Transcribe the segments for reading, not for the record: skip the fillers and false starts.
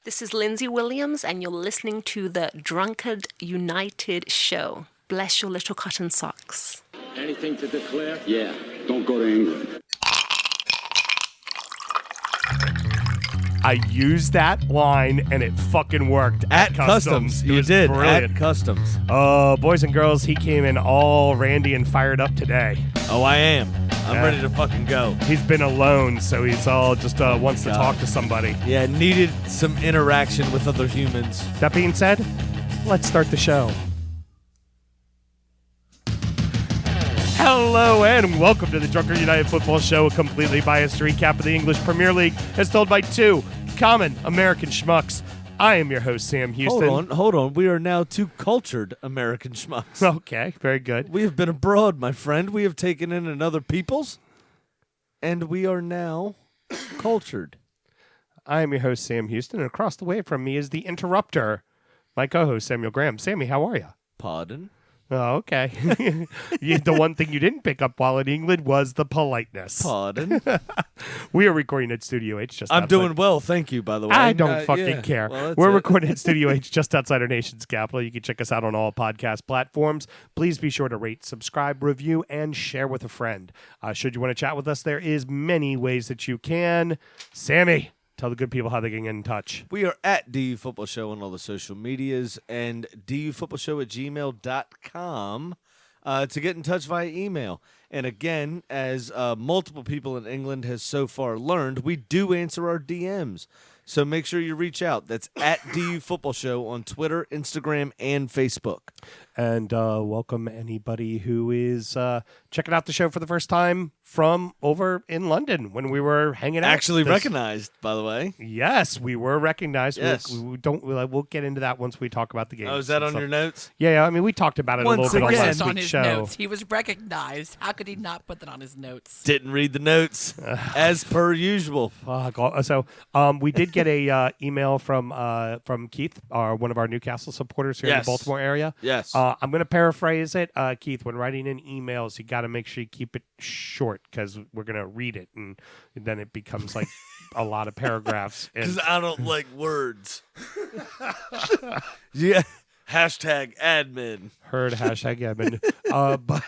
This is Lindsay Williams, and you're listening to the Drunkard United show. Bless your little cotton socks. Anything to declare? Yeah, don't go to England. I used that line, and it fucking worked. At Customs. It You was did. brilliant. At Customs. Oh, boys and girls, he came in all randy and fired up today. Oh, I am. I'm Yeah. ready to fucking go. He's been alone, so he's all just wants to talk to somebody. Yeah, needed some interaction with other humans. That being said, let's start the show. Hello and welcome to the Drunkard United Football Show, a completely biased recap of the English Premier League as told by two common American schmucks. I am your host, Sam Houston. Hold on. We are now two cultured American schmucks. Okay, very good. We have been abroad, my friend. We have taken in another people's, and we are now cultured. I am your host, Sam Houston, and across the way from me is the interrupter, my co-host, Samuel Graham. Sammy, how are you? Pardon? Oh, okay. The one thing you didn't pick up while in England was the politeness. Pardon? We are recording at Studio H just I'm outside. doing well, thank you, by the way. I don't fucking yeah. care. Well, that's We're it. recording at Studio H just outside our nation's capital. You can check us out on all podcast platforms. Please be sure to rate, subscribe, review, and share with a friend. Should you want to chat with us, there is many ways that you can. Sammy, tell the good people how they can get in touch. We are at DUfootballshow on all the social medias and DUfootballshow@gmail.com to get in touch via email. And again, as multiple people in England has so far learned, we do answer our DMs. So make sure you reach out. That's at DUfootballshow on Twitter, Instagram, and Facebook. And welcome anybody who is checking out the show for the first time from over in London when we were hanging out. Actually recognized, by the way. Yes, we were recognized. Yes. We'll get into that once we talk about the game. Oh, is that on your notes? Yeah, I mean, we talked about it Once a little bit on again. last on week's his show. notes. He was recognized. How could he not put that on his notes? Didn't read the notes, as per usual. So we did get a email from Keith, one of our Newcastle supporters here in the Yes. Baltimore area. Yes. I'm going to paraphrase it. Keith, when writing in emails, you got to make sure you keep it short because we're going to read it, and then it becomes like a lot of paragraphs. Because I don't like words. Yeah. Hashtag admin. Heard hashtag admin. But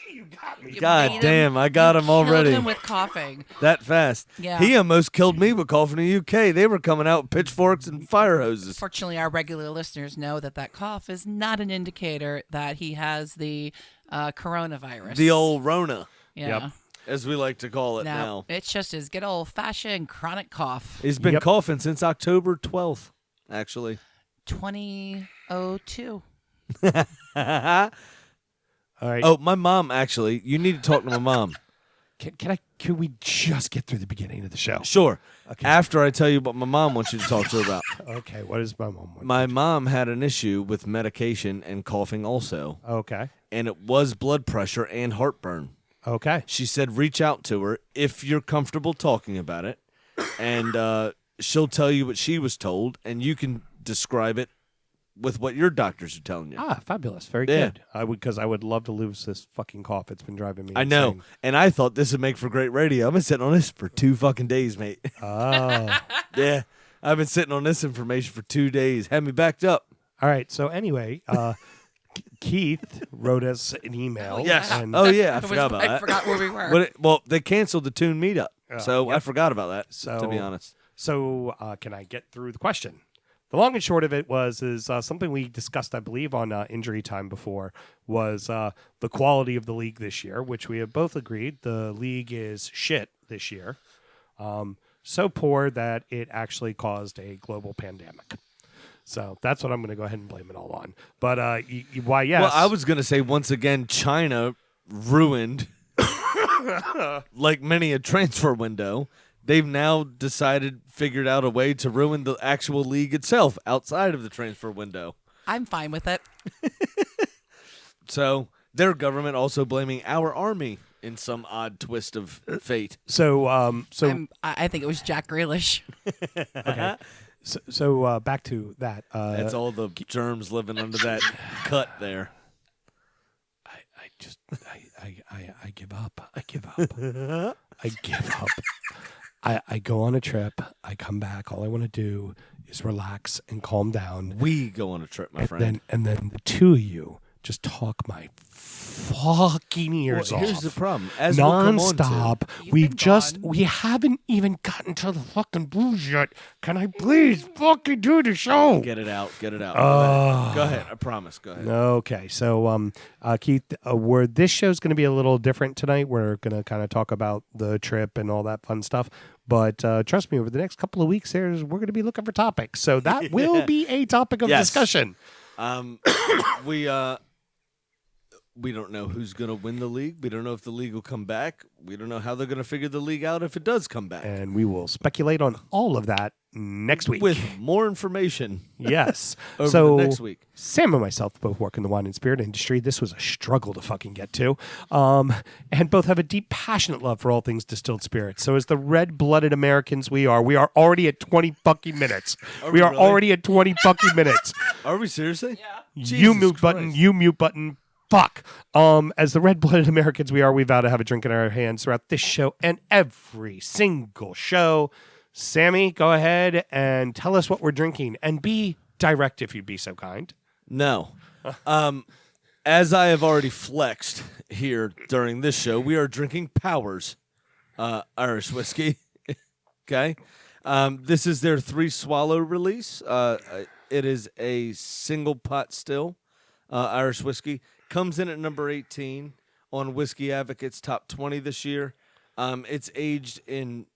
you got me. God made him- damn, I got him Killed already. him with coughing. That fast. Yeah. He almost killed me with coughing in the UK. They were coming out with pitchforks and fire hoses. Fortunately, our regular listeners know that cough is not an indicator that he has the coronavirus. The old Rona, yeah. Yep. as we like to call it No, now. it's just his good old fashioned chronic cough. He's been Yep. coughing since October 12th, actually. 2002. All right. Oh, my mom, actually. You need to talk to my mom. Can we just get through the beginning of the show? Sure. Okay. After I tell you what my mom wants you to talk to her about. Okay. What is my mom? My mom had an issue with medication and coughing also, Okay. and it was blood pressure and heartburn. Okay. She said reach out to her if you're comfortable talking about it, and she'll tell you what she was told, and you can describe it with what your doctors are telling you. Ah, fabulous. Very Yeah. good. Because I would love to lose this fucking cough. It's been driving me I know, insane. and I thought this would make for great radio. I've been sitting on this for 2 fucking days, mate. Oh. Yeah, I've been sitting on this information for 2 days. Had me backed up. All right. So anyway, Keith wrote us an email. Yes. And Oh yeah, I I forgot about that. forgot where we were. Well, they canceled the Tune meetup, so yep. I forgot about that. So- to be honest, So can I get through the question? The long and short of it is something we discussed, I believe, on Injury Time before, was the quality of the league this year, which we have both agreed the league is shit this year. So poor that it actually caused a global pandemic. So that's what I'm going to go ahead and blame it all on. But why, yes. well, I was gonna say once again, China ruined, like many a transfer window. They've now figured out a way to ruin the actual league itself outside of the transfer window. I'm fine with it. So their government also blaming our army in some odd twist of fate. So I think it was Jack Grealish. okay. So back to that. That's all the germs living under that cut there. I give up. I give up. I give up. I go on a trip. I come back. All I want to do is relax and calm down. We go on a trip, my friend. And then the two of you just talk my fucking ears off. Here's the problem. As we'll come on to- Non-stop. You've been gone. We haven't even gotten to the fucking booze yet. Can I please fucking do the show? Get it out. Go Oh. ahead. I promise. Go ahead. Okay, so Keith, this show's going to be a little different tonight. We're going to kind of talk about the trip and all that fun stuff. But trust me, over the next couple of weeks, we're going to be looking for topics. So that will be a topic of Yes. discussion. We don't know who's going to win the league. We don't know if the league will come back. We don't know how they're going to figure the league out if it does come back. And we will speculate on all of that next week. With more information. Yes. Over so the next week. Sam and myself both work in the wine and spirit industry. This was a struggle to fucking get to. And both have a deep, passionate love for all things distilled spirits. So as the red-blooded Americans we are already at 20 fucking minutes. We are really? already at 20 fucking minutes. Are we seriously? Yeah. You mute button, you mute button. Fuck. As the red-blooded Americans we vow to have a drink in our hands throughout this show and every single show. Sammy, go ahead and tell us what we're drinking and be direct if you'd be so kind. No. As I have already flexed here during this show, we are drinking Powers Irish whiskey. Okay. This is their 3-swallow release. It is a single pot still Irish whiskey. Comes in at number 18 on Whiskey Advocate's top 20 this year. It's aged in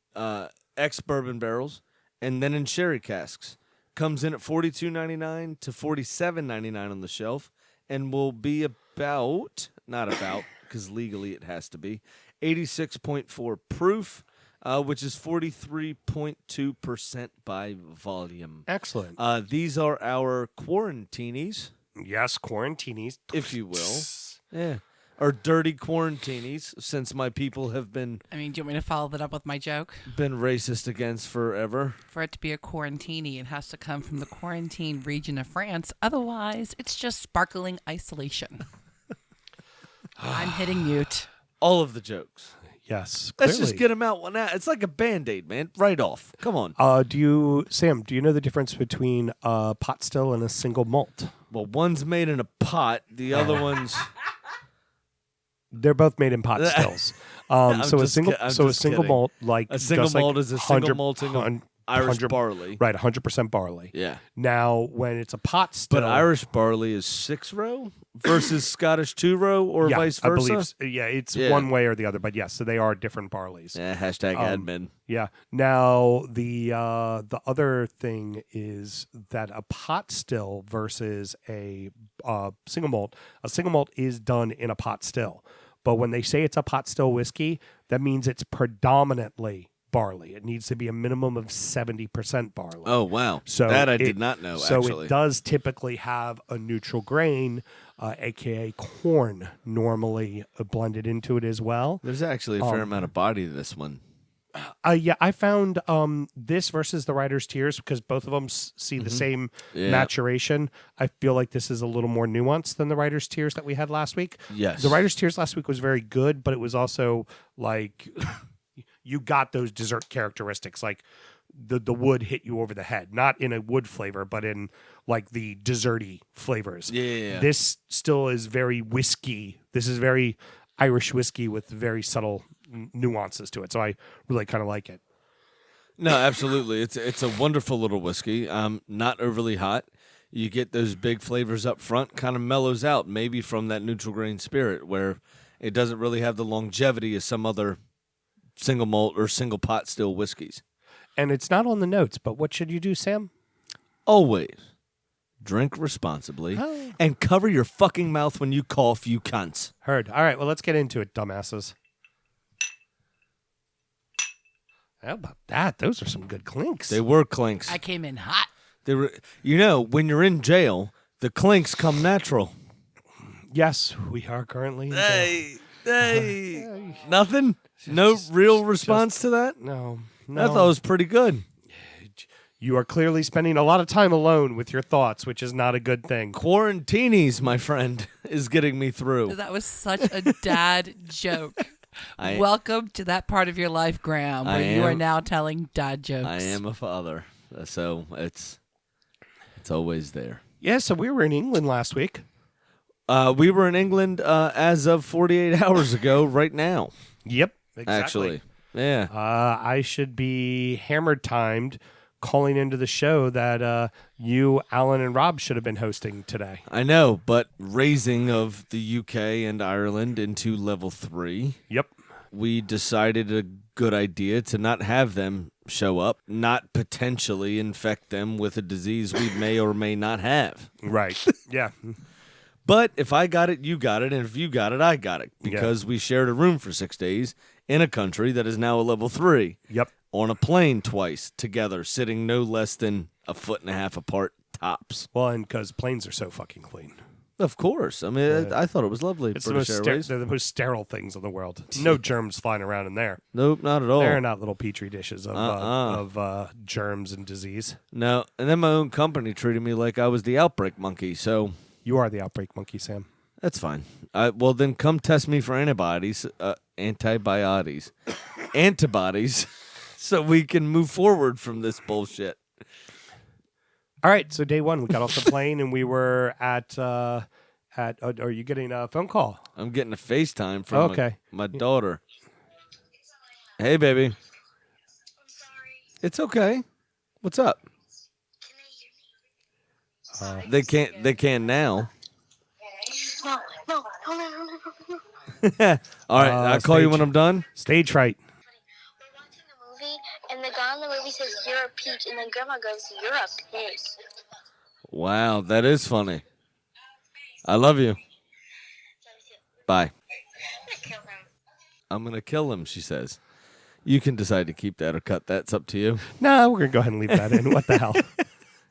ex-bourbon barrels and then in sherry casks. Comes in at $42.99 to $47.99 on the shelf and will be because legally it has to be, 86.4 proof, which is 43.2% by volume. Excellent. These are our quarantinis, Yes, quarantinis. if you will. Yeah. Or dirty quarantinis, since my people have been I mean, do you want me to follow that up with my joke? racist against forever. For it to be a quarantini, it has to come from the quarantine region of France. Otherwise, it's just sparkling isolation. I'm hitting mute. All of the jokes. Yes, Let's clearly. just get them out one out. It's like a Band-Aid, man. Right off. Come on. Sam, do you know the difference between a pot still and a single malt? Well, one's made in a pot. The other one's... They're both made in pot stills. So a single kidding. malt, like A single just like malt is a single 100 malting of Irish barley. Right, 100% barley. Yeah. Now, when it's a pot still, But Irish barley is 6-row versus Scottish 2-row or yeah, vice I versa? believe, it's one way or the other. But yes, so they are different barleys. Yeah, hashtag admin. Yeah. Now the other thing is that a pot still versus a single malt. A single malt is done in a pot still, but when they say it's a pot still whiskey, that means it's predominantly barley. It needs to be a minimum of 70% barley. Oh, wow. So that I did not know, So actually. it does typically have a neutral grain, a.k.a. corn, normally blended into it as well. There's actually a fair amount of body to this one. Yeah, I found this versus the Writer's Tears, because both of them see the same maturation. I feel like this is a little more nuanced than the Writer's Tears that we had last week. Yes. The Writer's Tears last week was very good, but it was also like you got those dessert characteristics, like the wood hit you over the head, not in a wood flavor, but in like the desserty flavors. Yeah. This still is very whiskey. This is very Irish whiskey with very subtle nuances to it. So I really kind of like it. No, absolutely. It's a wonderful little whiskey. Not overly hot. You get those big flavors up front, kind of mellows out, maybe from that neutral grain spirit, where it doesn't really have the longevity of some other single malt or single pot still whiskeys. And it's not on the notes, but what should you do, Sam? Always drink responsibly and cover your fucking mouth when you cough, you cunts. Heard. All right, well, let's get into it, dumbasses. How about that? Those are some good clinks. They were clinks. I came in hot. They were, when you're in jail, the clinks come natural. Yes, we are currently in jail. Hey, nothing? No real response to that? No. I thought it was pretty good. You are clearly spending a lot of time alone with your thoughts, which is not a good thing. Quarantinis, my friend, is getting me through. That was such a dad joke. Welcome to that part of your life, Graham, where you are now telling dad jokes. I am a father, so it's always there. Yeah, so we were in England last week. We were in England as of 48 hours ago right now. Yep, exactly. Actually, yeah. I should be hammered timed calling into the show that you, Alan, and Rob should have been hosting today. I know, but raising of the UK and Ireland into level 3. Yep. We decided a good idea to not have them show up, not potentially infect them with a disease we may or may not have. Right. Yeah. But if I got it, you got it, and if you got it, I got it, because we shared a room for 6 days in a country that is now a level 3. Yep. On a plane twice together, sitting no less than a foot and a half apart tops. Well, and because planes are so fucking clean. Of course. I mean, I thought it was lovely. It's British Airways. they're the most sterile things in the world. No germs flying around in there. Nope, not at all. They're not little petri dishes of germs and disease. No, and then my own company treated me like I was the outbreak monkey, so You are the outbreak monkey, Sam. that's fine. Well, then come test me for antibodies, so we can move forward from this bullshit. All right, so day one, we got off the plane and we were at. Are you getting a phone call? I'm getting a FaceTime from Okay. my daughter. Hey, baby. I'm sorry. It's okay. What's up? Can they hear me? They can't. They can now. No. All right, I'll call you when I'm done. Stage fright. We're watching a movie, and the guy in the movie says, "You're a peach," and then Grandma goes, "You're a pig." Wow, that is funny. I love you. Bye. Kill him. I'm gonna kill him, she says. You can decide to keep that or cut that. It's up to you. No, we're going to go ahead and leave that in. What the hell?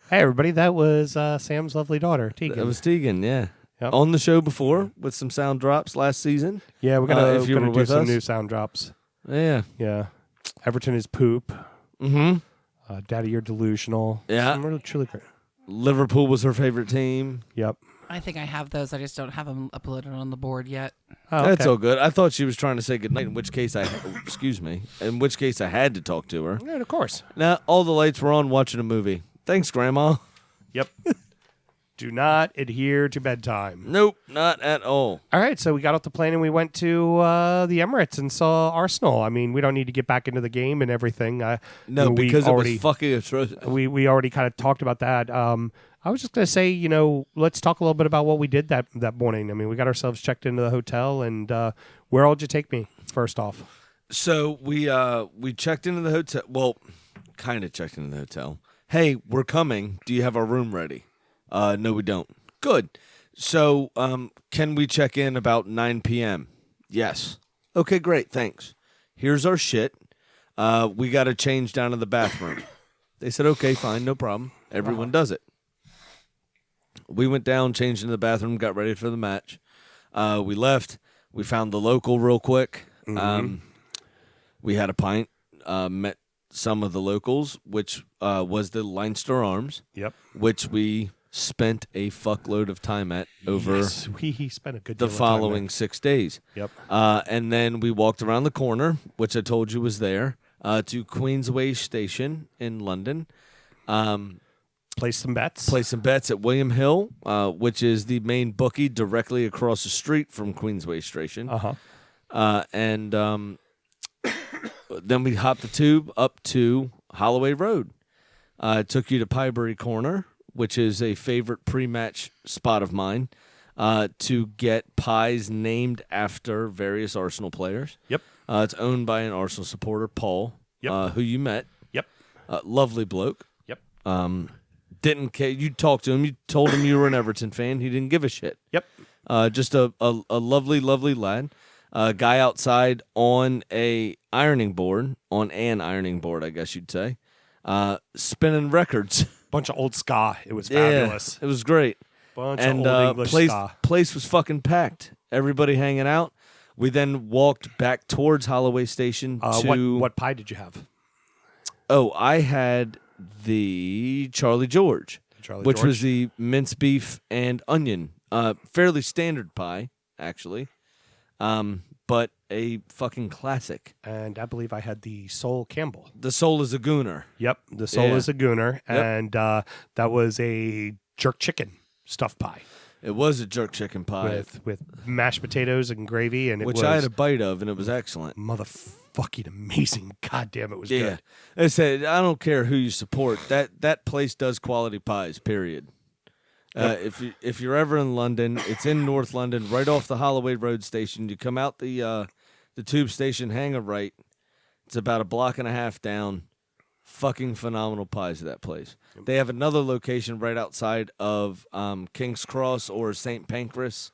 Hey, everybody, that was Sam's lovely daughter, Tegan. That was Tegan, yeah. Yep. On the show before with some sound drops last season. Yeah, we're going if you were to do with some us. new sound drops. Yeah. Yeah. Everton is poop. Mm-hmm. Daddy, you're delusional. Yeah. Some really truly great. Liverpool was her favorite team. Yep. I think I have those. I just don't have them uploaded on the board yet. Oh, That's okay. all good. I thought she was trying to say goodnight, in which case I had to talk to her. Yeah, of course. Now, all the lights were on watching a movie. Thanks, Grandma. Yep. Do not adhere to bedtime. Nope, not at all. All right, so we got off the plane and we went to the Emirates and saw Arsenal. I mean, we don't need to get back into the game and everything. No, we because already, it was fucking atrocious. we already kind of talked about that. I was just going to say, let's talk a little bit about what we did that morning. I mean, we got ourselves checked into the hotel, and where all did you take me, first off? So we checked into the hotel. Well, kind of checked into the hotel. Hey, we're coming. Do you have our room ready? No, we don't. Good. So can we check in about 9 p.m.? Yes. Okay, great. Thanks. Here's our shit. We got to change down in the bathroom. They said, okay, fine, no problem. Everyone does it. We went down, changed into the bathroom, got ready for the match. We left. We found the local real quick. We had a pint, met some of the locals, which was the Leinster Arms. Yep. Which we spent a fuckload of time at over Yes, we spent a good the deal of time following 6 days. Yep. And then we walked around the corner, which I told you was there, to Queensway Station in London. Place some bets. Play some bets at William Hill, which is the main bookie directly across the street from Queensway Station. And then we hopped the tube up to Holloway Road. Took you to Piebury Corner, which is a favorite pre-match spot of mine, to get pies named after various Arsenal players. Yep. It's owned by an Arsenal supporter, Paul, who you met. Yep. Lovely bloke. Yep. Didn't care. You talked to him. You told him you were an Everton fan. He didn't give a shit. Yep. Just a lovely, lovely lad. Guy outside on an ironing board, I guess you'd say, spinning records. Bunch of old ska. It was fabulous. It was great. Bunch And of old English ska. place was fucking packed. Everybody hanging out. We then walked back towards Holloway Station to... What pie did you have? Oh, I had the Charlie George, which George? was the mince beef and onion. Fairly standard pie, actually. but a fucking classic. And I believe I had the Soul Campbell. The Soul is a gooner. Yep, the Soul Yeah. is a gooner, Yep. and that was a jerk chicken stuffed pie It was a jerk chicken pie, with mashed potatoes and gravy, and it which was I had a bite of, and it was excellent. motherfucking amazing. God damn, it was Yeah, good. I said I don't care who you support. That place does quality pies. Period. If you're ever in London, it's in North London, right off the Holloway Road station. You come out the tube station, hang a right. It's about a block and a half down. Fucking phenomenal pies at that place. They have another location right outside of King's Cross or St. Pancras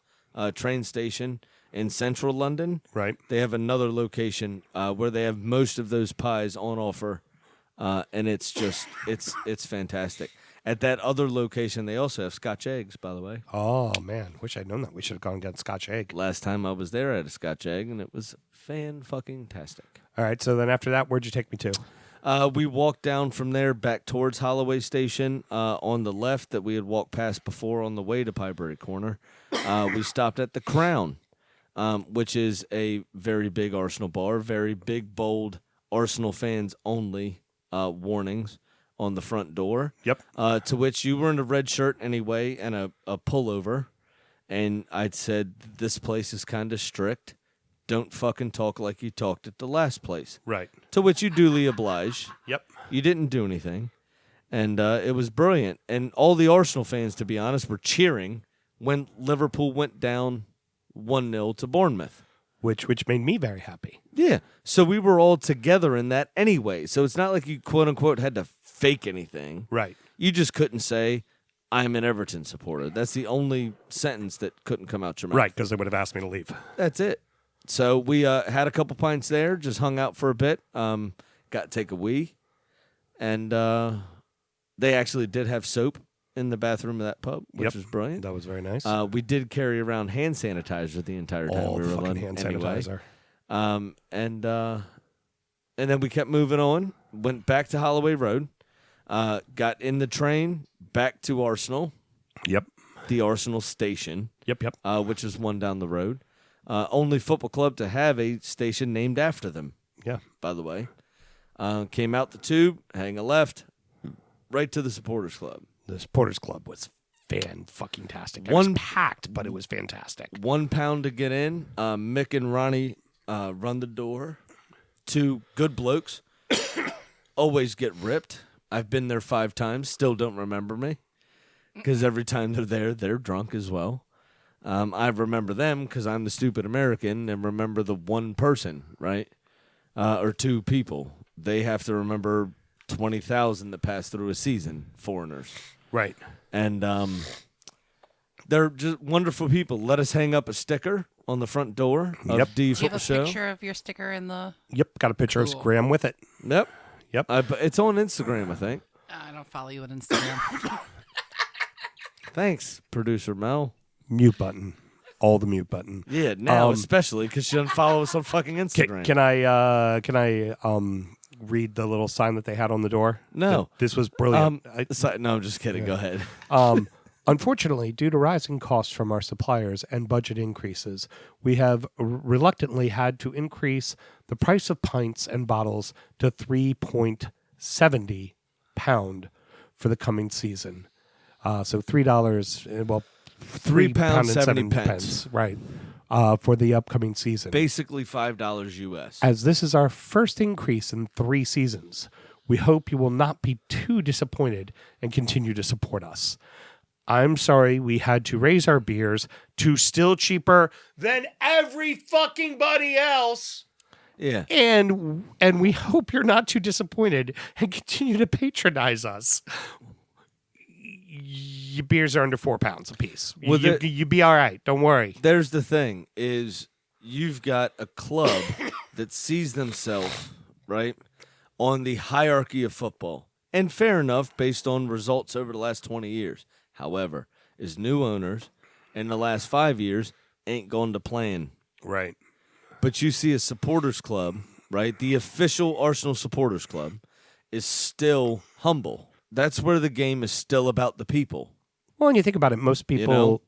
train station in central London. Right. They have another location where they have most of those pies on offer, and it's just it's fantastic. At that other location, they also have Scotch eggs, by the way. Oh man, wish I'd known that. We should have gone and got Scotch egg. Last time I was there, I had a Scotch egg, and it was fan-fucking-tastic. All right, so then after that, where'd you take me to? We walked down from there back towards Holloway Station on the left that we had walked past before on the way to Piebury Corner. We stopped at the Crown, which is a very big Arsenal bar, very big, bold Arsenal fans only warnings on the front door. Yep. To which you were in a red shirt anyway and a pullover. And I'd said, this place is kind of strict. Don't fucking talk like you talked at the last place. Right. To which you duly obliged. Yep. You didn't do anything. And it was brilliant. And all the Arsenal fans, to be honest, were cheering when Liverpool went down 1-0 to Bournemouth. Which made me very happy. Yeah. So we were all together in that anyway. So it's not like you, quote unquote, had to fake anything. Right. You just couldn't say, I'm an Everton supporter. That's the only sentence that couldn't come out your mouth. Right, because they would have asked me to leave. That's it. So we had a couple pints there, just hung out for a bit, got to take a wee. And they actually did have soap in the bathroom of that pub, which was brilliant. That was very nice. We did carry around hand sanitizer the entire time All we the were fucking alone. hand anyway. sanitizer. And then we kept moving on, went back to Holloway Road, got in the train back to Arsenal, Yep. the Arsenal station, Yep. which is one down the road. Only football club to have a station named after them, Yeah. by the way. Came out the tube, hang a left, right to the supporters club. The supporters club was fan-fucking-tastic. It One- was packed, but it was fantastic. £1 to get in. Mick and Ronnie run the door. Two good blokes. Always get ripped. I've been there 5 times. Still don't remember me. Because every time they're there, they're drunk as well. I remember them because I'm the stupid American and remember the one person, right? Or 2 people. They have to remember 20,000 that pass through a season, foreigners. Right. And they're just wonderful people. Let us hang up a sticker on the front door of Yep. Do you have DUfootball a Show. picture of your sticker in the? Yep. Got a picture Cool. of Graham with it. Yep. Yep. It's on Instagram, I think. I don't follow you on Instagram. Thanks, producer Mel. Mute button. All the mute button. Yeah, now especially because she doesn't follow us on fucking Instagram. Can I read the little sign that they had on the door? No. This was brilliant. No, I'm just kidding. Go ahead. Unfortunately, due to rising costs from our suppliers and budget increases, we have reluctantly had to increase the price of pints and bottles to £3.70 for the coming season. So $3, well, £3.70, right, for the upcoming season. Basically $5 US. As this is our first increase in 3 seasons, we hope you will not be too disappointed and continue to support us. I'm sorry we had to raise our beers to still cheaper than every fucking buddy else. Yeah. And we hope you're not too disappointed and continue to patronize us. Your beers are under £4 a piece. Well, You be all right. Don't worry. There's the thing is you've got a club that sees themselves, right, on the hierarchy of football. And fair enough based on results over the last 20 years. However, as new owners in the last 5 years ain't gone to plan. Right. But you see a supporters club, right? The official Arsenal supporters club is still humble. That's where the game is still about the people. Well, and you think about it, most know? people,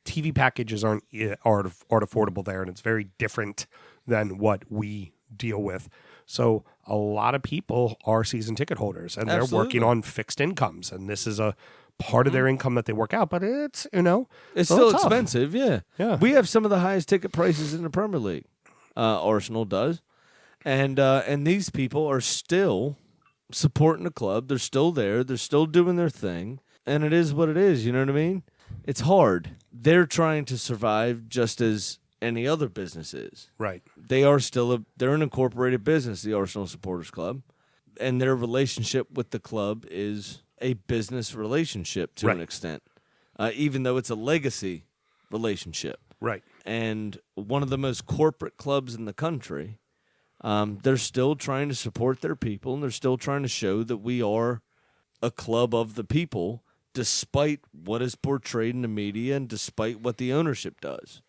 TV packages aren't affordable there, and it's very different than what we deal with. So a lot of people are season ticket holders, and they're working Absolutely. on fixed incomes, and this is a part of their income that they work out. But it's It's a still little tough. expensive, yeah. Yeah. We have some of the highest ticket prices in the Premier League. Arsenal does, and these people are still supporting the club. They're still there. They're still doing their thing, and it is what it is. You know what I mean? It's hard. They're trying to survive just as any other business is. Right. They are still they're an incorporated business, the Arsenal Supporters Club, and their relationship with the club is a business relationship to an Right. extent, even though it's a legacy relationship. Right. And one of the most corporate clubs in the country, they're still trying to support their people, and they're still trying to show that we are a club of the people, despite what is portrayed in the media and despite what the ownership does.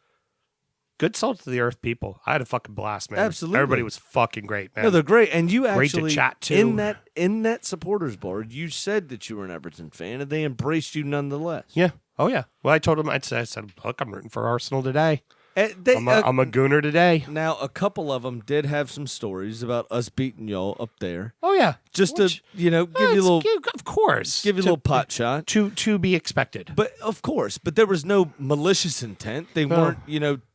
Good salt to the earth people. I had a fucking blast, man. Absolutely. Everybody was fucking great, man. No, they're great, and you Great to actually chat to. in that supporters board, you said that you were an Everton fan, and they embraced you nonetheless. Yeah. Oh, yeah. Well, I told them, I said, look, I'm rooting for Arsenal today. And I'm a gooner today. now, a couple of them did have some stories about us beating y'all up there, Oh, yeah. just Which- to give you a it's- little of course. give you a little pot shot. To be expected. But of course, but there was no malicious intent. They weren't,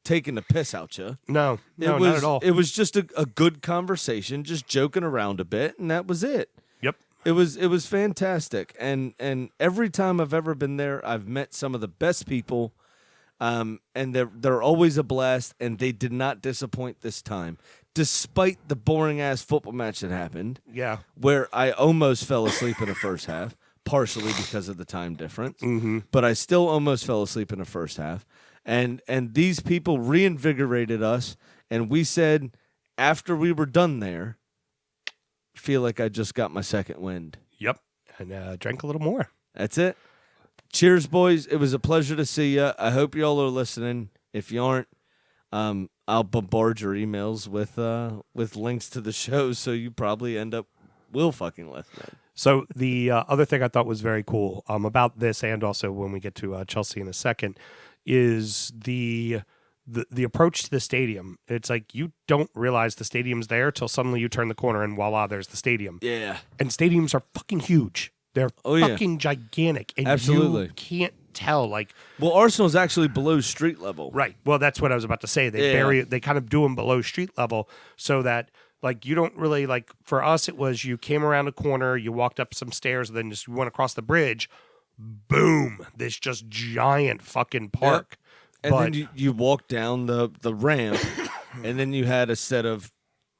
taking the piss out you. No, It was, not at all. It was just a good conversation, just joking around a bit, and that was it. Yep. It was fantastic, and every time I've ever been there, I've met some of the best people, and they're always a blast, and they did not disappoint this time, despite the boring ass football match that happened, Yeah. where I almost fell asleep in the first half, partially because of the time difference, but I still almost fell asleep in the first half, and these people reinvigorated us, and we said after we were done there, feel like I just got my second wind. Yep. And drank a little more. That's it. Cheers, boys. It was a pleasure to see you. I hope y'all are listening. If you aren't, I'll bombard your emails with links to the show, so you probably will fucking listen. So the other thing I thought was very cool about this, and also when we get to Chelsea in a second, is the approach to the stadium. It's like you don't realize the stadium's there till suddenly you turn the corner and voila, there's the stadium. Yeah. And stadiums are fucking huge. They're fucking gigantic. And Absolutely. you can't tell. Like, Well, Arsenal's actually below street level. right. Well, that's what I was about to say. They Yeah. they kind of do them below street level so that like you don't really like, for us, it was you came around a corner, you walked up some stairs, and then just you went across the bridge. Boom. This just giant fucking park. And But- then you walk down the ramp, and then you had a set of,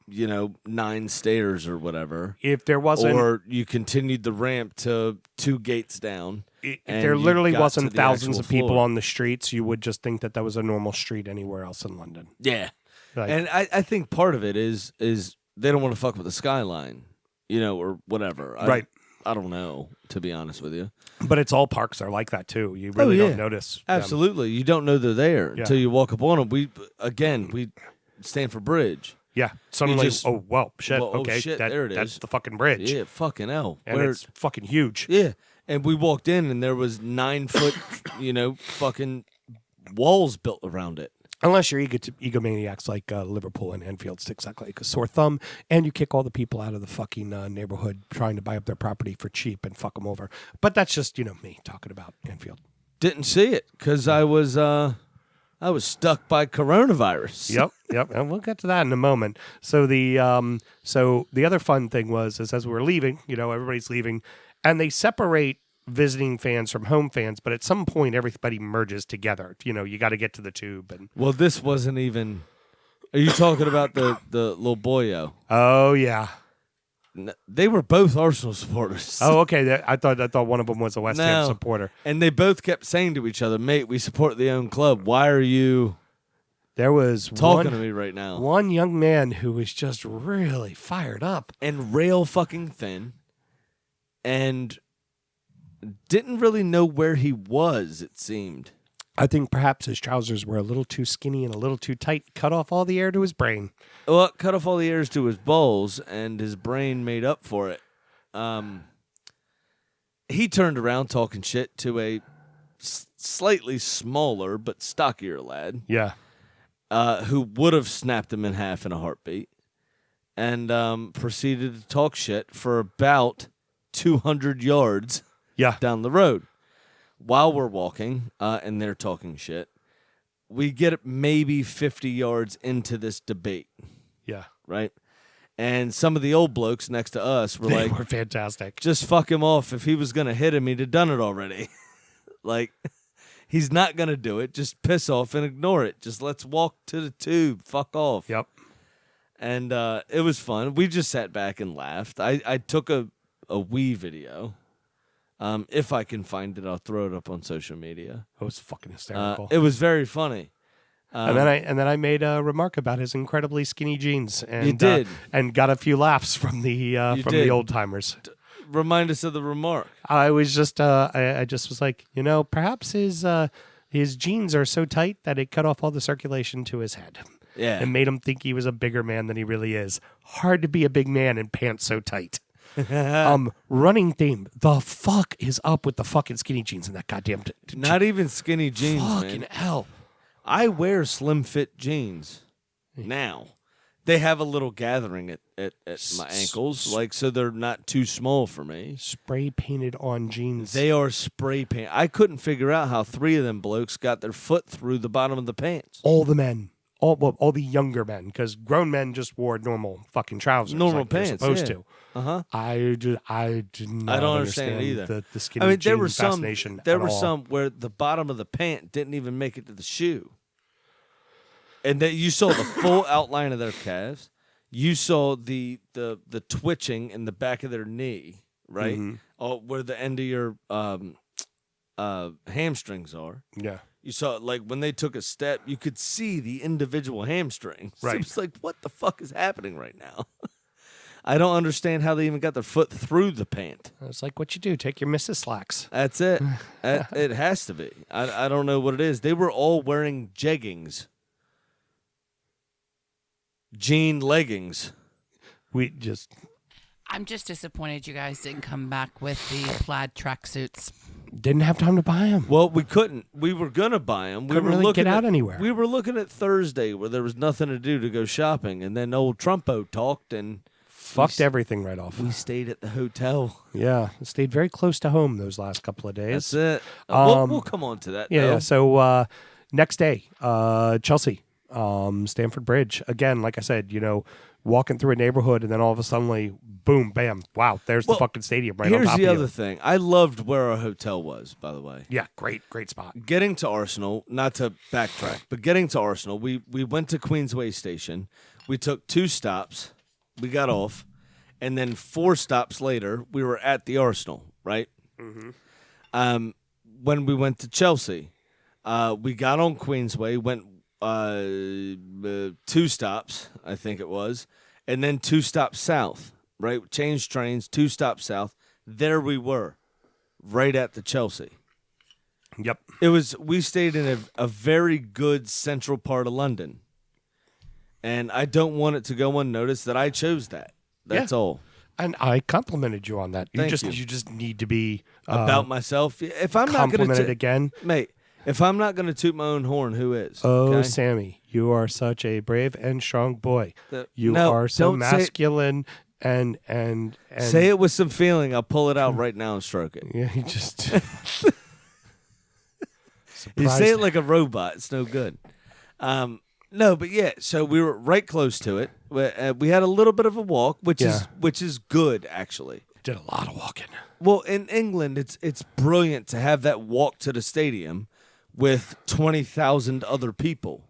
9 stairs or whatever. If there wasn't, Or you continued the ramp to 2 gates down. if and there you literally got wasn't to the thousands actual of people floor. on the streets, you would just think that was a normal street anywhere else in London. Yeah. Like, And I think part of it is they don't want to fuck with the skyline, or whatever. Right. I don't know, to be honest with you. but it's all parks are like that too. You really yeah. don't notice. them. Absolutely. You don't know they're there Yeah. until you walk up on them. We Stanford Bridge. Yeah. Suddenly, just- oh, well, shit. Well, oh, okay. shit, that, there it that's is. the fucking bridge. Yeah, fucking hell. And Where- it's fucking huge. Yeah, and we walked in, and there was 9-foot, fucking walls built around it. Unless you're egomaniacs like Liverpool and Anfield sticks out like a sore thumb, and you kick all the people out of the fucking neighborhood trying to buy up their property for cheap and fuck them over. But that's just, me talking about Anfield. Didn't see it because I was stuck by coronavirus. Yep, and we'll get to that in a moment. So the other fun thing was as we were leaving, everybody's leaving, and they separate visiting fans from home fans, but at some point everybody merges together. You got to get to the tube, and Well, this wasn't even. Are you talking about the little boyo? oh yeah, They were both Arsenal supporters. oh okay. I thought one of them was a West Ham No. supporter. And they both kept saying to each other, "Mate, we support the own club. Why are you There was talking to me right now?" one young man who was just really fired up. And rail fucking thin, and didn't really know where he was. It seemed. I think perhaps his trousers were a little too skinny and a little too tight, cut off all the air to his brain. Well, it cut off all the ears to his balls, and his brain made up for it. he turned around talking shit to a slightly smaller but stockier lad Yeah. who would have snapped him in half in a heartbeat, and proceeded to talk shit for about 200 yards Yeah. down the road. While we're walking and they're talking shit, we get maybe 50 yards into this debate, Yeah. right? And some of the old blokes next to us were They like, were fantastic. just fuck him off. If he was going to hit him, he'd have done it already. Like, he's not going to do it. Just piss off and ignore it. Just let's walk to the tube. Fuck off. Yep. And it was fun. We just sat back and laughed. I took a Wii video. If I can find it, I'll throw it up on social media. It was fucking hysterical. It was very funny. and then I made a remark about his incredibly skinny jeans, and You did. and got a few laughs from the did. old timers. Remind us of the remark. I was just I just was like, perhaps his jeans are so tight that it cut off all the circulation to his head. Yeah. And made him think he was a bigger man than he really is. Hard to be a big man in pants so tight. Running theme. The fuck is up with the fucking skinny jeans in that goddamn Not even skinny jeans, fucking man. hell. I wear slim fit jeans now. They have a little gathering at my ankles, like, so they're not too small for me. Spray painted on jeans. They are spray paint. I couldn't figure out how 3 of them blokes got their foot through the bottom of the pants. All the men. All the younger men, because grown men just wore normal fucking trousers. Normal like they're pants, supposed yeah. to. Uh-huh. I did not I don't understand it either. The skinny I mean, there jean were some. fascination There at were all. some where the bottom of the pant didn't even make it to the shoe, and that you saw the full outline of their calves. You saw the twitching in the back of their knee, right? Mm-hmm. Oh, where the end of your hamstrings are. Yeah. You saw, like, when they took a step, you could see the individual hamstrings. Right. It was like, what the fuck is happening right now? I don't understand how they even got their foot through the pant. It's like what you do. Take your Mrs. Slacks. That's it. It has to be. I don't know what it is. They were all wearing jeggings. Jean leggings. I'm just disappointed you guys didn't come back with the plaid tracksuits. Didn't have time to buy them. Well, we couldn't. We were going to buy them. Couldn't really get out anywhere. We were looking at Thursday where there was nothing to do to go shopping. And then old Trumpo talked and Fucked everything right off. we stayed at the hotel. Yeah. Stayed very close to home those last couple of days. That's it. We'll come on to that. Yeah. though. Yeah. So next day, Chelsea, Stamford Bridge. Again, like I said, walking through a neighborhood and then all of a sudden, boom, bam, wow, there's the fucking stadium right on Here's top the of other you. thing. I loved where our hotel was, by the way. Yeah, great spot. Getting to Arsenal, not to backtrack, but getting to Arsenal, we went to Queensway Station. We took 2 stops. We got off. And then 4 stops later, we were at the Arsenal, right? Mm-hmm. When we went to Chelsea, we got on Queensway, went 2 stops, I think it was, and then 2 stops south, right? Changed trains, 2 stops south. There we were, right at the Chelsea. Yep. We stayed in a very good central part of London. And I don't want it to go unnoticed that I chose that. That's all. And I complimented you on that. Thank you. You just need to be About myself. If I'm not going complimented to again. mate, if I'm not going to toot my own horn, who is? Oh, Okay? Sammy, you are such a brave and strong boy. You No, are so don't say it. masculine and Say it with some feeling. I'll pull it out right now and stroke it. Yeah, you just You say it like a robot. It's no good. No, but yeah. So we were right close to it. We had a little bit of a walk, which is good actually. did a lot of walking. Well, in England, it's brilliant to have that walk to the stadium with 20,000 other people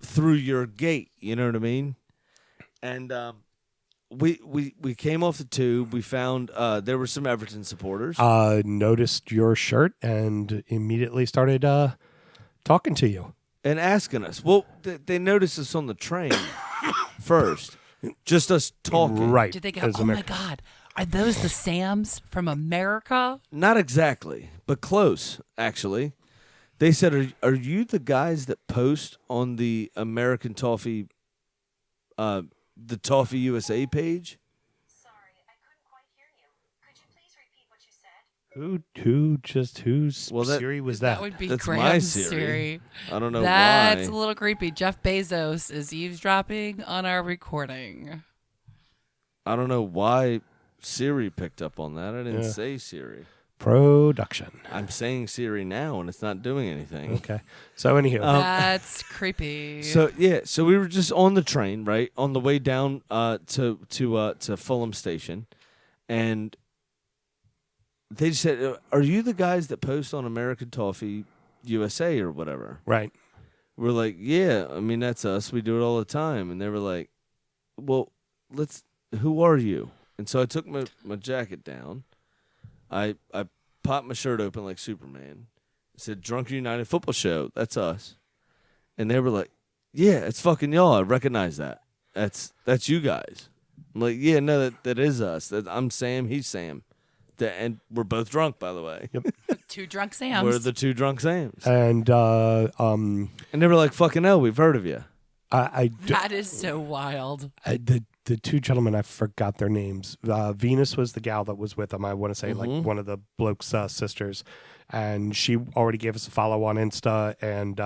through your gate. You know what I mean? And we came off the tube. We found there were some Everton supporters. Noticed your shirt and immediately started talking to you. And asking us. Well, they noticed us on the train first. Just us talking. Right. Did they go, as oh my America- God, are those the Sams from America? Not exactly, but close, actually. They said, are you the guys that post on the American Toffee, the Toffee USA page? Sorry, I couldn't quite hear you. Could you please repeat what you said? Whose Well, Siri was that? That would be That's my Graham's Siri. Siri. I don't know That's why. a little creepy. Jeff Bezos is eavesdropping on our recording. I don't know why Siri picked up on that. I didn't Yeah. say Siri. Production. I'm saying Siri now, and it's not doing anything. Okay. So anywho, That's creepy. So we were just on the train, right, on the way down to Fulham Station, and they just said, "Are you the guys that post on American Toffee USA or whatever?" right. We're like, "Yeah, I mean that's us. We do it all the time." And they were like, "Well, who are you?" And so I took my jacket down. I popped my shirt open like Superman. It said Drunken United Football Show. That's us. And they were like, "Yeah, it's fucking y'all. I recognize that. That's you guys." I'm like, "Yeah, no, that is us. I'm Sam. He's Sam. And we're both drunk, by the way. Yep. Two drunk Sams. We're the two drunk Sams." And And they were like, "Fucking hell, we've heard of you." That is so wild. The two gentlemen, I forgot their names. Venus was the gal that was with them. I want to say like one of the bloke's sisters, and she already gave us a follow on Insta and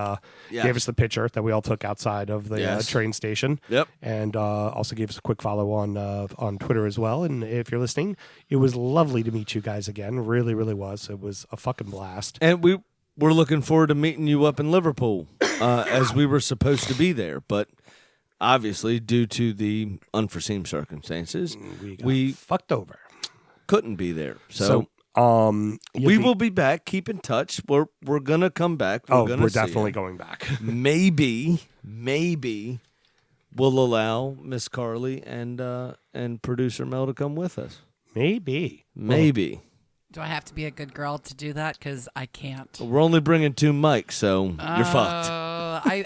gave us the picture that we all took outside of the train station. Yep. And also gave us a quick follow on Twitter as well. And if you're listening, it was lovely to meet you guys again. Really, really was. It was a fucking blast. And we're looking forward to meeting you up in Liverpool, as we were supposed to be there, but obviously due to the unforeseen circumstances, we fucked over. couldn't be there. So we will be back. Keep in touch. We're gonna come back. We're gonna see definitely you. going back. Maybe we'll allow Miss Carly and producer Mel to come with us. Maybe. Maybe. Do I have to be a good girl to do that? Because I can't. We're only bringing 2 mics, so you're fucked.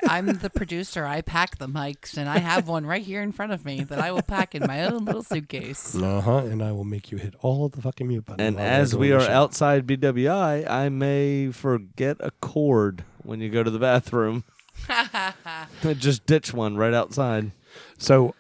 I'm the producer. I pack the mics, and I have one right here in front of me that I will pack in my own little suitcase. And I will make you hit all of the fucking mute buttons. And while as we're we doing are the show. outside BWI, I may forget a cord when you go to the bathroom. Just ditch one right outside. So,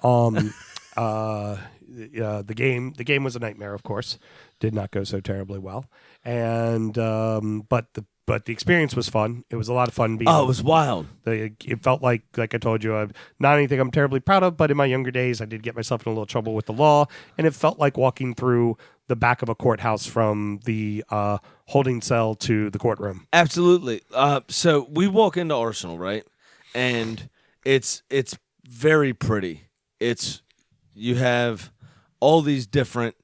the game was a nightmare. Of course, did not go so terribly well, and but the experience was fun. It was a lot of fun. Oh, it was wild. It felt like I told you, not anything I'm terribly proud of, but in my younger days, I did get myself in a little trouble with the law, and it felt like walking through the back of a courthouse from the holding cell to the courtroom. Absolutely. So we walk into Arsenal, right? And it's very pretty. You have all these different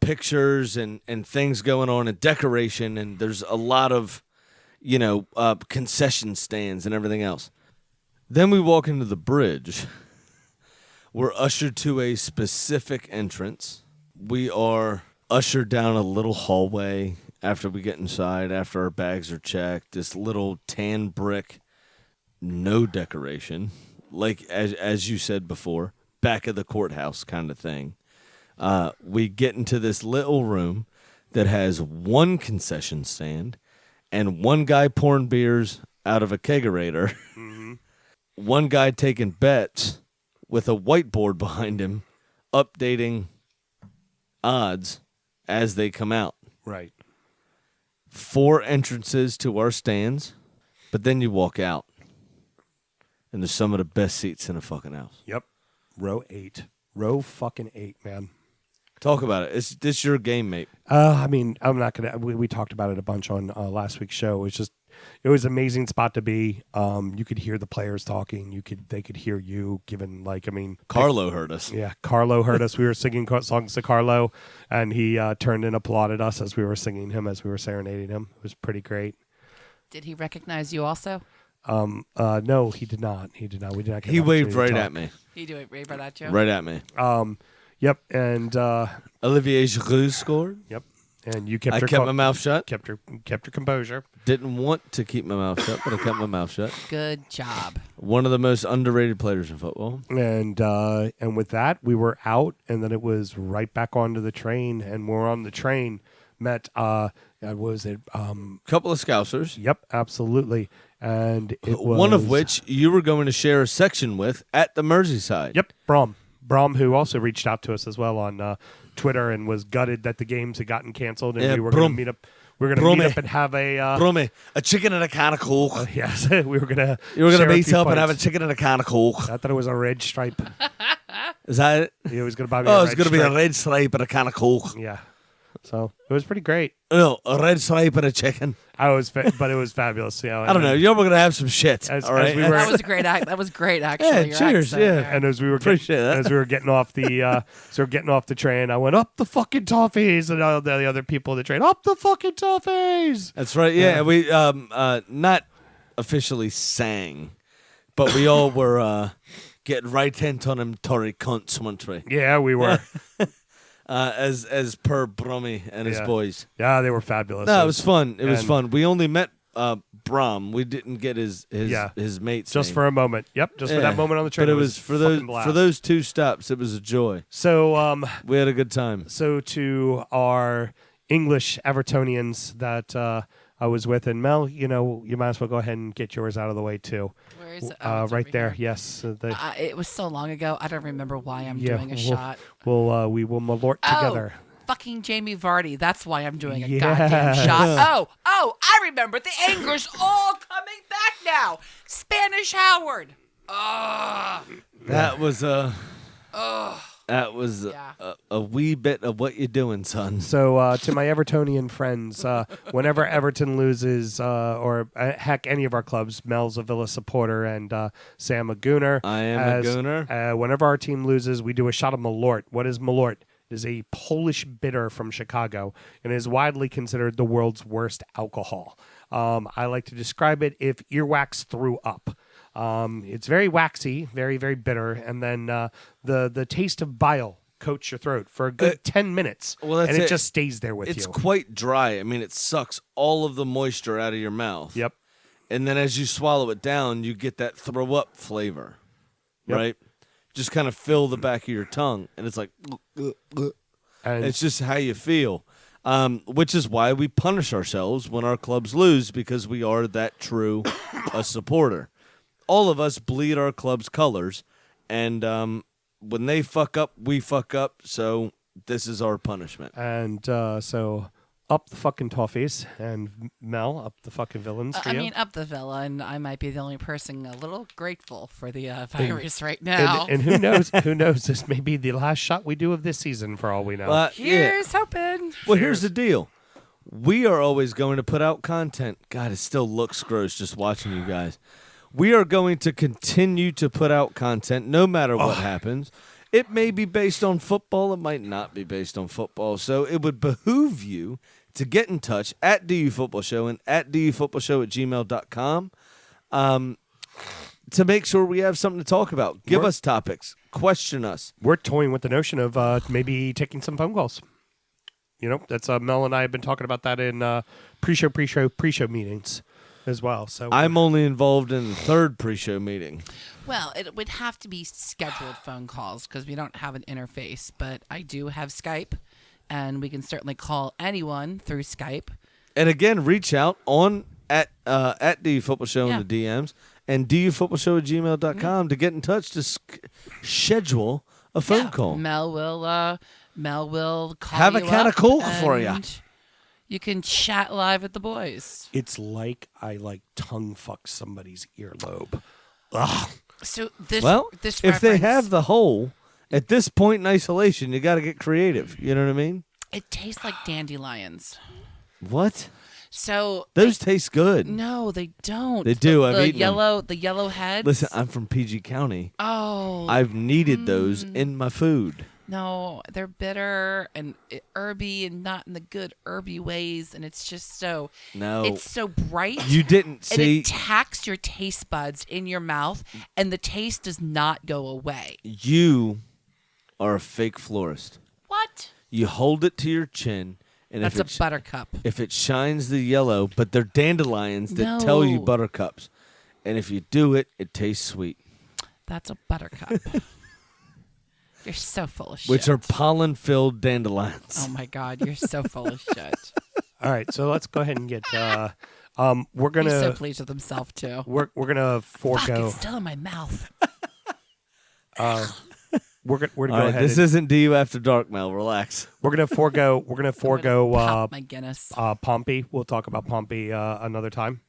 pictures and things going on and decoration, and there's a lot of concession stands and everything else. Then we walk into the bridge. We're ushered to a specific entrance. We are ushered down a little hallway after we get inside, after our bags are checked. This little tan brick, no decoration, like as you said before, back of the courthouse kind of thing. We get into this little room that has one concession stand and one guy pouring beers out of a kegerator. Mm-hmm. One guy taking bets with a whiteboard behind him, updating odds as they come out. Right. 4 entrances to our stands, but then you walk out, and there's some of the best seats in the fucking house. Yep. Row 8. Row fucking 8, man. Talk about it. Is this your game, mate? I mean, I'm not gonna. We talked about it a bunch on last week's show. It was an amazing spot to be. You could hear the players talking. They could hear you giving Carlo heard us. Yeah, Carlo heard us. We were singing songs to Carlo, and he turned and applauded us as we were singing him, as we were serenading him. It was pretty great. Did he recognize you also? No, he did not. He did not. We did not. Get He an waved opportunity right to at me. He do it right at you? Right at me. Yep, and Olivier Giroud scored. yep, and you kept. I kept my mouth shut. Kept your composure. Didn't want to keep my mouth shut, but I kept my mouth shut. Good job. One of the most underrated players in football. And with that, we were out, and then it was right back onto the train, and we're on the train. Met was it? Couple of Scousers. Yep, absolutely, and it was One of which you were going to share a section with at the Merseyside. Yep, Brom, who also reached out to us as well on Twitter and was gutted that the games had gotten canceled, and Yeah, we were going to meet up. We were going to meet up and have Brummy, a chicken and a can of Coke. yes, we were going to. You were going to meet up and have a chicken and a can of Coke. I thought it was a red stripe. Is that it? It was going to buy me. Oh, a it's red going to be a stripe. red stripe and a can of Coke. Yeah, so it was pretty great. No, a red stripe and a chicken. But it was fabulous. You know, I don't know. You're going to have some shit. As all right. we were- That was great. That was great, actually. Yeah, your cheers, accent yeah. there. And as we were Appreciate that. as we were getting off the train, I went up the fucking toffees, and all the other people in the train up the fucking toffees. That's right. Yeah, we not officially sang, but we all were getting right into them Tory cunts, weren't we? Yeah, we were. As per Brummy and his Yeah. boys. Yeah, they were fabulous. No, it was fun. It was and- fun. We only met Brom. We didn't get his mate's just name. for a moment. Yep, just for that moment on the train. But it was for those fucking blast. for those 2 stops. It was a joy. So We had a good time. so to our English Evertonians that I was with, and Mel, you might as well go ahead and get yours out of the way too. Where is it? Oh, it's Right over there. here. Yes. It was so long ago. I don't remember why I'm doing a we'll, shot. we will malort together. Oh, fucking Jamie Vardy. That's why I'm doing a Yeah. goddamn shot. Oh, I remember. The anger's all coming back now. Spanish Howard. That was Yeah. a wee bit of what you're doing, son. So to my Evertonian friends, whenever Everton loses, or heck, any of our clubs, Mel's a Villa supporter and Sam a Gooner. I am a Gooner. Whenever our team loses, we do a shot of Malort. What is Malort? It is a Polish bitter from Chicago and is widely considered the world's worst alcohol. I like to describe it if earwax threw up. It's very waxy, very, very bitter, and then the taste of bile coats your throat for a good 10 minutes, well, that's and it it. just stays there with It's you. quite dry. I mean, it sucks all of the moisture out of your mouth. Yep. And then as you swallow it down, you get that throw up flavor, Yep. right? Just kind of fill the back of your tongue, and it's like, And it's just how you feel. Which is why we punish ourselves when our clubs lose, because we are that true a supporter. All of us bleed our club's colors, and when they fuck up, we fuck up. So this is our punishment. so up the fucking toffees, and Mel, up the fucking villains for I you. mean, up the Villa, and I might be the only person a little grateful for the virus right now. And who knows? Who knows? This may be the last shot we do of this season, for all we know. Yeah. Here's hoping. Well, here's the deal. We are always going to put out content. God, it still looks gross just watching you guys. We are going to continue to put out content no matter what happens. It may be based on football. It might not be based on football. So it would behoove you to get in touch at DUfootballshow and at DUfootballshow@gmail.com to make sure we have something to talk about. Give us topics. Question us. We're toying with the notion of maybe taking some phone calls. That's Mel and I have been talking about that in pre-show meetings as well. So I'm only involved in the third pre-show meeting. Well, it would have to be scheduled phone calls because we don't have an interface, but I do have Skype, and we can certainly call anyone through Skype. And again, reach out at DUfootballshow Yeah. in the DMs and DUfootballshow@gmail.com to get in touch to schedule a phone call. Mel will call Have a you can of up, Coke for ya. and you can chat live with the boys. it's like I tongue fuck somebody's earlobe. Ugh. So this If they reference- have the hole, at this point in isolation, you got to get creative. You know what I mean? it tastes like dandelions. What? So Those taste good. no, they don't. They do. I've The eaten them. the yellow heads. Listen, I'm from PG County. Oh, I've needed those in my food. no, they're bitter and herby and not in the good herby ways, and it's just so. No. It's so bright. You didn't and see. it attacks your taste buds in your mouth, and the taste does not go away. You are a fake florist. What? You hold it to your chin, and That's if a buttercup. if it shines the yellow, but they're dandelions that tell you No. buttercups, and if you do it, it tastes sweet, That's a buttercup. You're so full of shit. which are pollen-filled dandelions. Oh my god, you're so full of shit. All right, so let's go ahead and get. We're He's gonna so pleased with himself too. we're gonna Fuck, forego. it's still in my mouth. we're gonna All go right, ahead. this isn't DU After Dark, Mel. Relax. We're gonna forego. Pop my Guinness. Pompey. We'll talk about Pompey another time.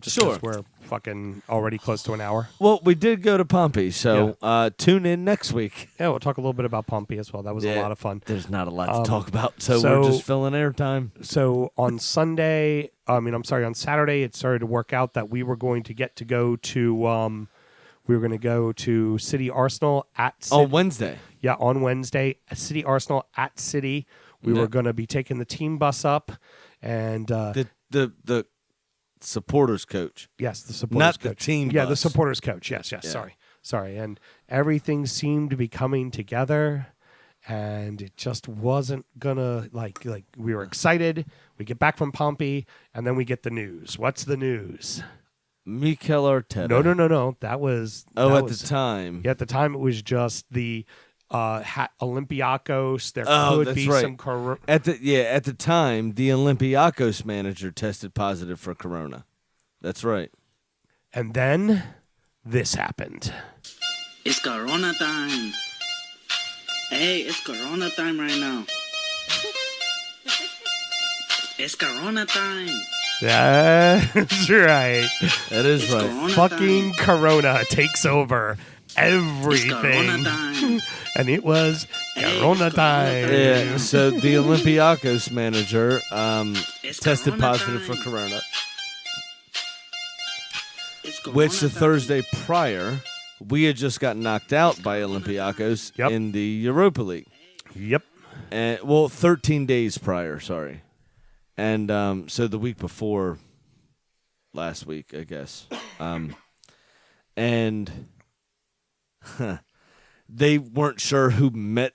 Just Sure. 'cause we're fucking already close to an hour. Well, we did go to Pompey, so tune in next week. Yeah, we'll talk a little bit about Pompey as well. That was a lot of fun. There's not a lot to talk about, so so- we're just filling airtime. So on on Saturday, it started to work out that we were going to get to go to, we were going to go to City Arsenal at City. On Wednesday. Yeah, on Wednesday, City Arsenal at City. We were going to be taking the team bus up, and The supporters coach. yes, the supporters Not coach. the team Yeah, the bus. supporters coach. Yes, Yeah. sorry, and everything seemed to be coming together, and it just wasn't gonna like we were excited. We get back from Pompey, and then we get the news. What's the news? Mikel Arteta. No. That was the time. Yeah, at the time it was just the Olympiacos. There Oh, could that's be right. some At the time, the Olympiacos manager tested positive for corona. That's right. and then this happened. It's Corona time. Hey, it's Corona time right now. It's Corona time. That's right. That is It's right. Corona Fucking time. Corona takes over It's Corona everything, time. and it was Hey, Corona it's Corona time. time. Yeah, so the Olympiacos manager It's tested Corona positive for time. corona, It's Corona which the time. Thursday prior, we had just got knocked out by Olympiacos Yep. in the Europa League. Yep. And 13 days prior, sorry. And so the week before last week, I guess. And they weren't sure who met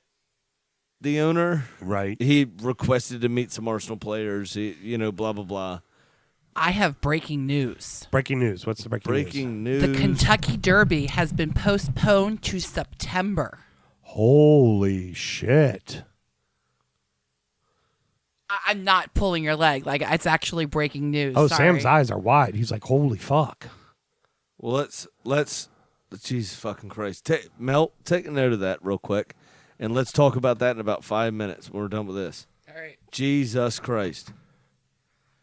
the owner. Right. He requested to meet some Arsenal players, blah, blah, blah. I have breaking news. Breaking news. What's the breaking news? The Kentucky Derby has been postponed to September. Holy shit. I'm not pulling your leg. Like, it's actually breaking news. Oh, Sorry. Sam's eyes are wide. He's like, holy fuck. Well, let's Jesus fucking Christ. Mel, take a note of that real quick, and let's talk about that in about 5 minutes when we're done with this. All right. Jesus Christ.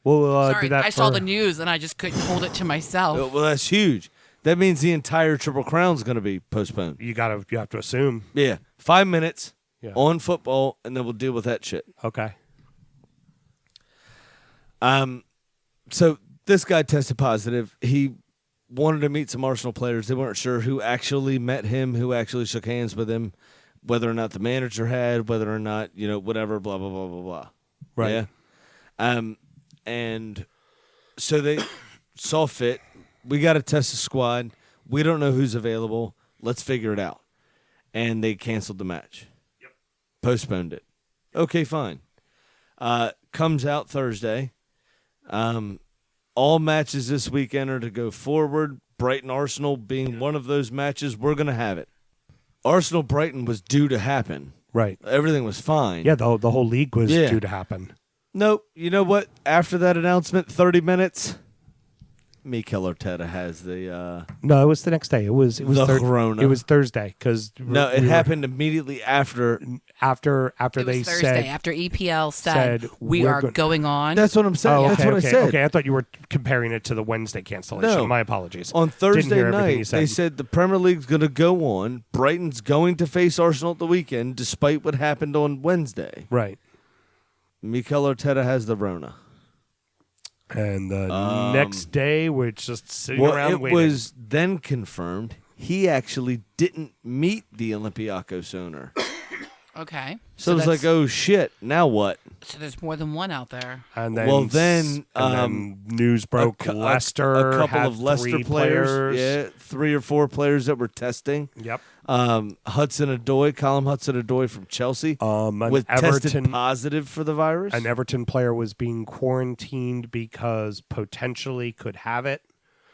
We'll Sorry, do that I saw for- the news and I just couldn't hold it to myself. Well, that's huge. That means the entire Triple Crown's going to be postponed. You have to assume. Yeah, 5 minutes Yeah. on football, and then we'll deal with that shit. Okay. So this guy tested positive. He wanted to meet some Arsenal players. They weren't sure who actually met him, who actually shook hands with him, whether or not the manager had, whether or not, whatever, blah, blah, blah, blah, blah. Right. Yeah. And so they saw fit. We got to test the squad. We don't know who's available. Let's figure it out. And they canceled the match. Yep. Postponed it. Okay, fine. Comes out Thursday. All matches this weekend are to go forward. Brighton Arsenal being one of those matches, we're going to have it. Arsenal Brighton was due to happen. Right. Everything was fine. Yeah, the whole league was Yeah. due to happen. Nope. You know what? After that announcement, 30 minutes, Mikel Arteta has the. No, it was the next day. It was The Corona. It was Thursday because No, it happened immediately after. after It they was Thursday said. after EPL said we we're are go- going on. That's what I'm saying. Oh, That's okay, what okay, I said. okay. I thought you were comparing it to the Wednesday cancellation. No. My apologies. On Didn't Thursday hear everything you night, said. they said the Premier League's going to go on. Brighton's going to face Arsenal at the weekend, despite what happened on Wednesday. Right. Mikel Arteta has the Rona. And the next day, we're just sitting around it waiting. was then confirmed he actually didn't meet the Olympiacos owner. Okay. So it was that's- like, oh shit, now what? So there's more than one out there. And then, Well, then, news broke. a Leicester couple had of Leicester 3 players, yeah, 3 or 4 players that were testing. Yep. Callum Hudson-Odoi from Chelsea, An with tested Everton positive for the virus. An Everton player was being quarantined because potentially could have it.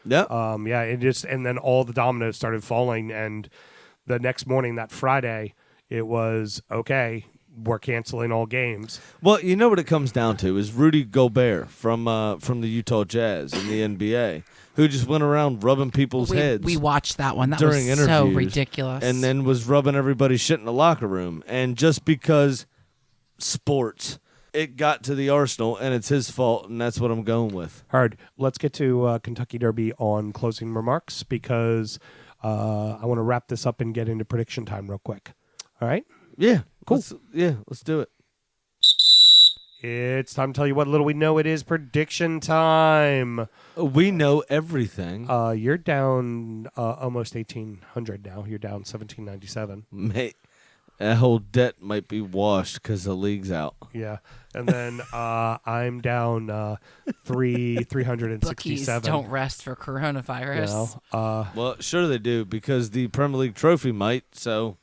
Yep. Yeah, it just and then all the dominoes started falling, and the next morning, that Friday, it was okay. We're canceling all games. Well, you know what it comes down to is Rudy Gobert from the Utah Jazz in the NBA, who just went around rubbing people's heads. We watched that one. That during was so interviews, ridiculous. and then was rubbing everybody's shit in the locker room. And just because sports, it got to the Arsenal, and it's his fault, and that's what I'm going with. Hard. Let's get to Kentucky Derby on closing remarks because I want to wrap this up and get into prediction time real quick. All right? Yeah, Cool. Let's do it. It's time to tell you what little we know. It is prediction time. We know everything. You're down almost 1,800 now. You're down 1,797. Mate, that whole debt might be washed because the league's out. Yeah. And then I'm down 367. Bookies don't rest for coronavirus. Well, sure they do because the Premier League trophy might. So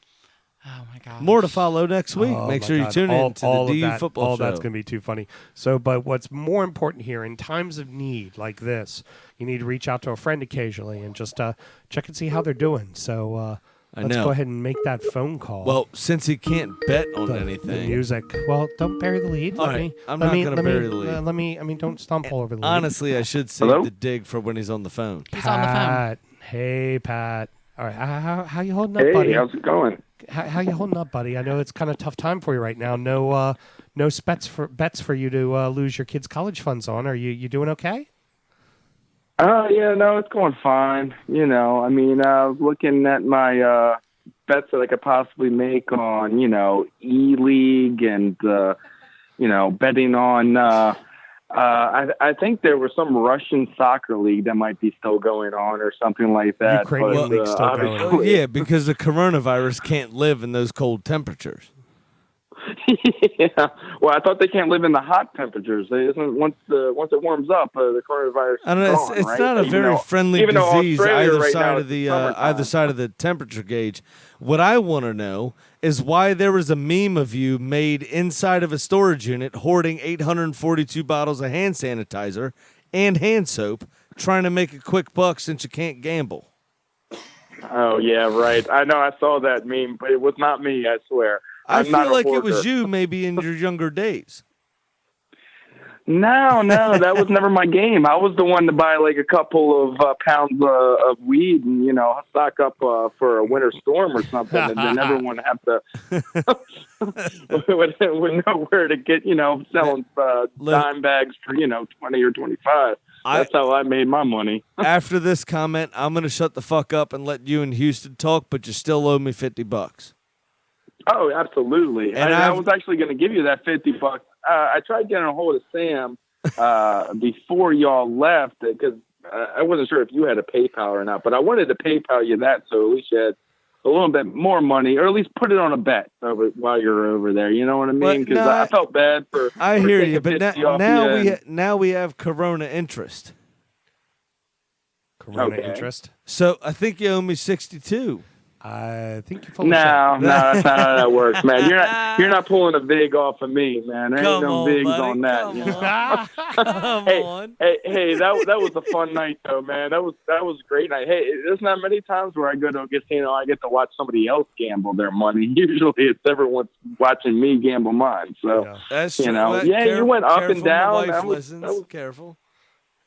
Oh my god. more to follow next week. Make sure you tune in to the DU Football Show. All that's going to be too funny. So, but what's more important here in times of need like this, you need to reach out to a friend occasionally and just check and see how they're doing. So let's go ahead and make that phone call. Well, since he can't bet on anything, the music. Well, don't bury the lead. All right, I'm not going to bury the lead. Don't stomp all over the lead. Honestly, I should save the dig for when he's on the phone. He's on the phone. Hey, Pat. All right, how you holding up, buddy? Hey, how's it going? How you holding up, buddy? I know it's kind of a tough time for you right now. No bets for you to lose your kids' college funds on. Are you doing okay? Yeah, no, it's going fine. You know, I mean, I was looking at my bets that I could possibly make on, E-League and, betting on, I think there was some Russian soccer league that might be still going on or something like that. Ukrainian league still going on. Yeah, because the coronavirus can't live in those cold temperatures. Yeah. Well, I thought they can't live in the hot temperatures. Once it warms up, the coronavirus. I don't know. Gone, It's right? not a very friendly even though disease Australia either right side now of the is summertime. either side of the temperature gauge. What I want to know is why there was a meme of you made inside of a storage unit hoarding 842 bottles of hand sanitizer and hand soap, trying to make a quick buck since you can't gamble. Oh yeah, right. I know. I saw that meme, but it was not me. I swear. I I'm not feel a like it hoarder. was you maybe in your younger days. No, that was never my game. I was the one to buy like a couple of pounds of weed and, stock up for a winter storm or something. And then everyone have to would know where to get, selling dime bags for, 20 or 25. That's how I made my money. After this comment, I'm going to shut the fuck up and let you and Houston talk, but you still owe me $50. Oh, absolutely. And I was actually going to give you that $50. I tried getting a hold of Sam before y'all left because I wasn't sure if you had a PayPal or not, but I wanted to PayPal you that so at least you had a little bit more money, or at least put it on a bet while you're over there. You know what I mean? Because I felt bad for. I hear you, but now now we have Corona interest. Corona Okay. interest. So I think you owe me 62. I think you're full of No, shit. that's not how that works, man. You're not pulling a vig off of me, man. There ain't no vigs buddy, on that. come You know? Come on. Hey, that was a fun night though, man. That was a great night. Hey, there's not many times where I go to a casino I get to watch somebody else gamble their money. Usually it's everyone's watching me gamble mine. So That's true. you went up and Careful, down. my wife That was listens. Careful.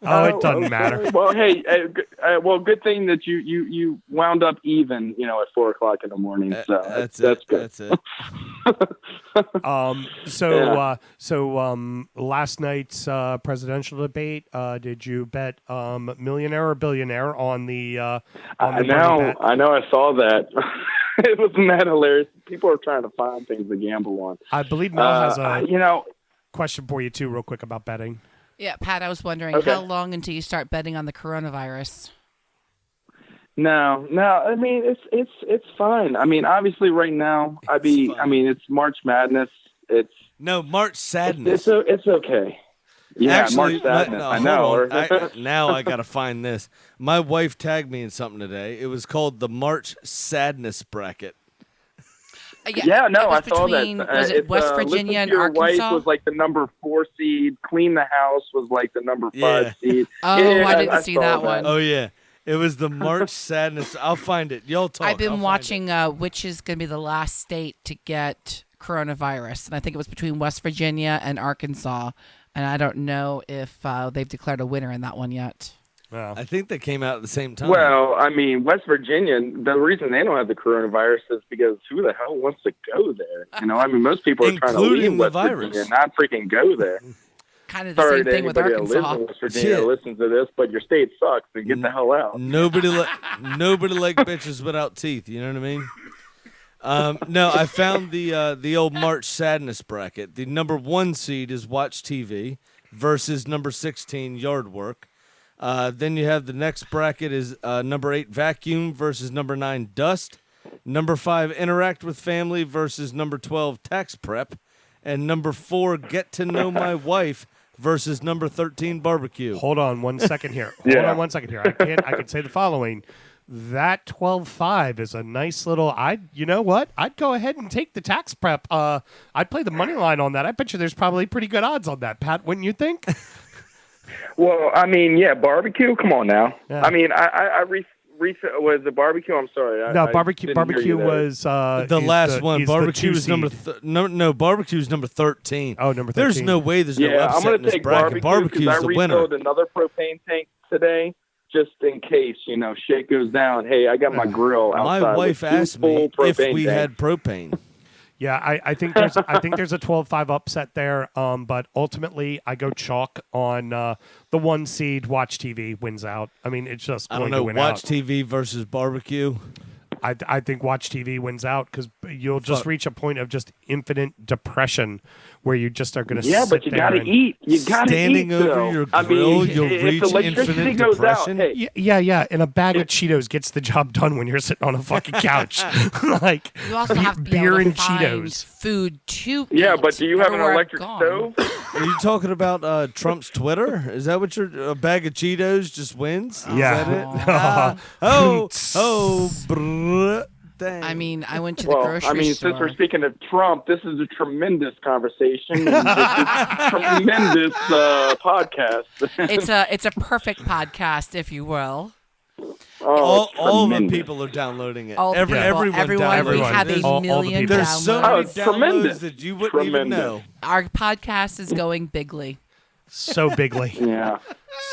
Oh, it doesn't matter. Well, hey, good thing that you wound up even, at 4:00 in the morning. So that's good. That's it. Last night's presidential debate, did you bet millionaire or billionaire on the? I know. I saw that. It wasn't that hilarious. People are trying to find things to gamble on. I believe Mel has a know, question for you too, real quick about betting. Yeah, Pat, I was wondering Okay. how long until you start betting on the coronavirus? No. I mean, it's fine. I mean, obviously, right now, it's March Madness. It's March Sadness. It's okay. Yeah, Actually, March Sadness. no, I hold know. on. Now I got to find this. My wife tagged me in something today. It was called the March Sadness bracket. Yeah, no, it was I saw between, that. Was it West Virginia and Your Arkansas? Wife was like the number 4 seed. Clean the House was like the number 5 seed. Oh, Yeah, I didn't see saw that one. Oh, yeah. It was the March Sadness. I'll find it. Y'all talk. I've been I'll find watching which is going to be the last state to get coronavirus, and I think it was between West Virginia and Arkansas, and I don't know if they've declared a winner in that one yet. Well, I think they came out at the same time. Well, I mean, West Virginia, the reason they don't have the coronavirus is because who the hell wants to go there? You know, I mean, most people are trying to Including leave the West virus. Virginia, not freaking go there. Kind of the Sorry same to thing with anybody that lives Arkansas. in West Virginia that Shit. listens to this, but your state sucks, so get the hell out. Nobody like bitches without teeth. You know what I mean? No, I found the old March Sadness bracket. The number 1 seed is Watch TV versus number 16 Yard Work. Then you have the next bracket is number 8 Vacuum versus number 9 Dust. Number 5 Interact with Family versus number 12 Tax Prep. And number 4 Get to Know My Wife versus number 13 Barbecue. hold on 1 second here. Hold on 1 second here. I can say the following. That 12-5 is a nice little. You know what? I'd go ahead and take the tax prep. I'd play the money line on that. I bet you there's probably pretty good odds on that, Pat. Wouldn't you think? Well, I mean, yeah, barbecue. Come on now. Yeah. I mean, was the barbecue? I'm sorry. No, I barbecue. didn't hear Barbecue you there. was The is last one. is the Barbecue 2 is number seed. no. Barbecue is number 13. Oh, number There's 13. no way there's no Yeah, I'm upset going in to this take bracket. barbecue Barbecue's because I the winner. refilled another propane tank today, just in case shit goes down. Hey, I got my grill outside. My wife with 2 asked full me if propane we tanks. had propane. Yeah, I think there's a 12-5 upset there. But ultimately, I go chalk on the 1 seed. Watch TV wins out. I mean, it's just I going don't know. to win Watch out. TV versus barbecue. I think Watch TV wins out because you'll just reach a point of just infinite depression where you just are going to Yeah, sit but you there got to and- eat. You got to eat. Standing over though. your I grill, mean, you'll if reach electricity infinite goes depression. out, hey, Yeah, and a bag of Cheetos gets the job done when you're sitting on a fucking couch. Like You also have to be beer able to and find Cheetos. food to yeah, eat but do you have an everywhere I've electric gone. stove? Are you talking about Trump's Twitter? Is that what a bag of Cheetos just wins? Yeah. Is that it? Brr, dang. I mean, I went to the Well, grocery I mean, store. since we're speaking of Trump, this is a tremendous conversation. And this is tremendous podcast. It's a perfect podcast, if you will. Oh, all the tremendous. people are downloading it. All people, Everyone we downloads have it. a All the million people. There's so downloads. many it's tremendous. downloads that you wouldn't even Tremendous. know. Our podcast is going bigly. so bigly, Yeah.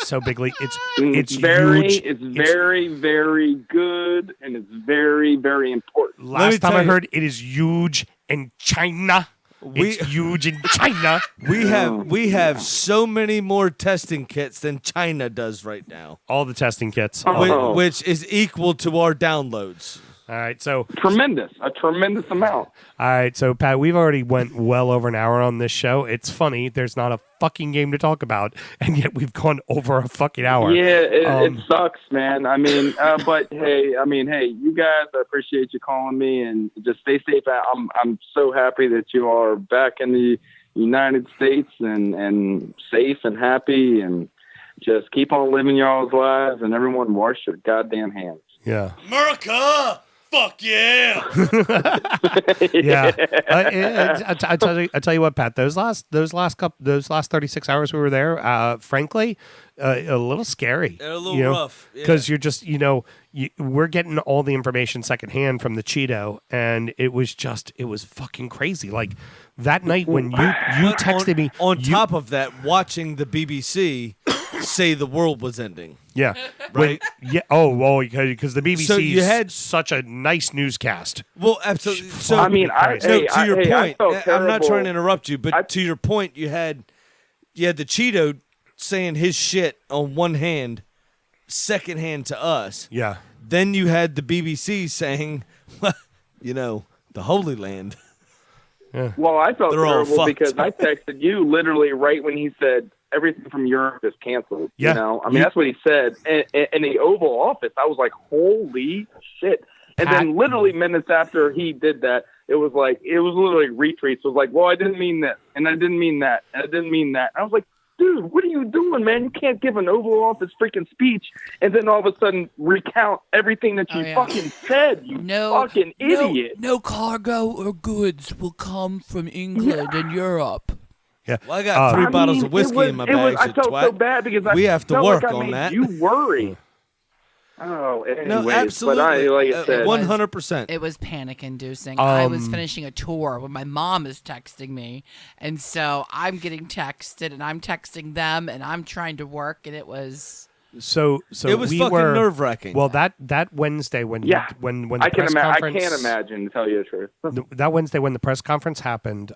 so bigly. It's It's very, huge. it's very, very good, and it's very, very important. Last time tell I you- heard, it is huge in China. It's huge in China. We have so many more testing kits than China does right now, All the testing kits. Oh. which is equal to our downloads. All right, so A tremendous amount. Pat, we've already went well over an hour on this show. It's funny, there's not a fucking game to talk about, and yet we've gone over a fucking hour. Yeah, it sucks, man. I mean, but hey, you guys, I appreciate you calling me, and just stay safe. I'm so happy that you are back in the United States and safe and happy, and just keep on living y'all's lives, and everyone wash your goddamn hands. Yeah. America, fuck yeah! Yeah. I tell you what, Pat. Those last 36 hours we were there, frankly, a little scary. They're a little rough, yeah. because you're just we're getting all the information secondhand from the Cheeto, and it was fucking crazy. Like that night when you But texted me On you- top of that, watching the BBC say the world was ending. Yeah. Right? Yeah. Oh, because the BBC So you had- such a nice newscast. Well, absolutely. So I mean, to your point, I felt I'm not trying to terrible. interrupt you, but to your point, you had the Cheeto saying his shit on one hand, second hand to us. Yeah. Then you had the BBC saying, the Holy Land. Well, I felt They're all terrible fucked. because I texted you literally right when he said everything from Europe is canceled. Yeah. You know, I mean, that's what he said in the Oval Office. I was like, holy shit. And then literally minutes after he did that, it was literally retweets. It was like, well, I didn't mean this, and I didn't mean that, and I didn't mean that. I was like, dude, what are you doing, man? You can't give an Oval Office freaking speech and then all of a sudden recount everything that you fucking said, you fucking idiot. No cargo or goods will come from England and Europe. Yeah. Well, I got three bottles of whiskey in my bag. I felt so bad because We I have to felt work like I on made that. you worry. Oh, anyways, No, absolutely. But like I said, 100%. It was panic-inducing. I was finishing a tour when my mom is texting me, and so I'm getting texted, and I'm texting them, and I'm trying to work, and it was So It was we fucking were nerve-wracking. Well, that Wednesday when Yeah. when the I press conference, can't imagine, to tell you the truth. that Wednesday when the press conference happened,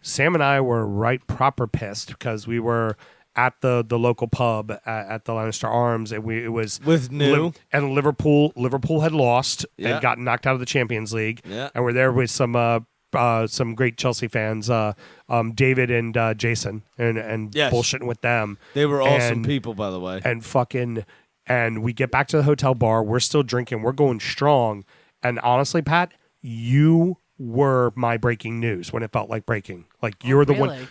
Sam and I were right proper pissed because we were at the local pub at the Lannister Arms, and it was With New. and Liverpool had lost Yeah. and got knocked out of the Champions League, Yeah. and we're there with some great Chelsea fans, David and Jason, and Yes. bullshitting with them. They were awesome And- people, by the way. And we get back to the hotel bar. We're still drinking. We're going strong. And honestly, Pat, you were my breaking news when it felt like breaking. Like you're the really? one.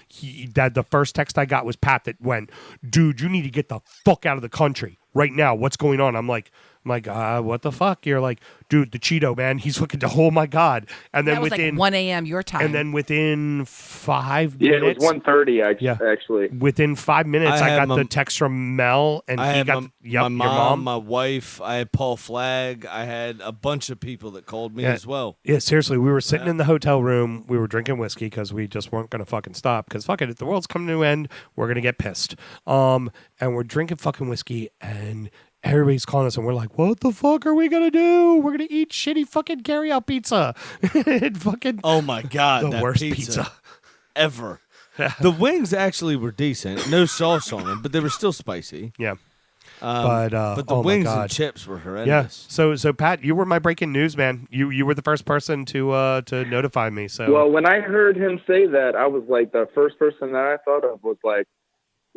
That the first text I got was Pat that went, "Dude, you need to get the fuck out of the country right now. What's going on?" I'm like, what the fuck? You're like, dude, the Cheeto man. He's looking to. Oh my god! And then That was within like 1 a.m. your time. and then within 5 Yeah, it minutes, was 1:30 Yeah. actually. within 5 minutes, I I had got the text from Mel, and I he had got my your mom, my wife. I had Paul Flagg. I had a bunch of people that called me Yeah. as well. Yeah, seriously, we were sitting in the hotel room. We were drinking whiskey because we just weren't going to fucking stop. Because fuck it, if the world's coming to an end, we're going to get pissed. And we're drinking fucking whiskey, and everybody's calling us, and we're like, what the fuck are we going to do? We're going to eat shitty fucking carry-out pizza. And fucking Oh my god, the that worst pizza ever. The wings actually were decent, no sauce on them, but they were still spicy. Yeah. But the oh my wings God. and chips were Yeah. horrendous. So Pat, you were my breaking news man. You were the first person to notify me. So Well, when I heard him say that, I was like, the first person that I thought of was like,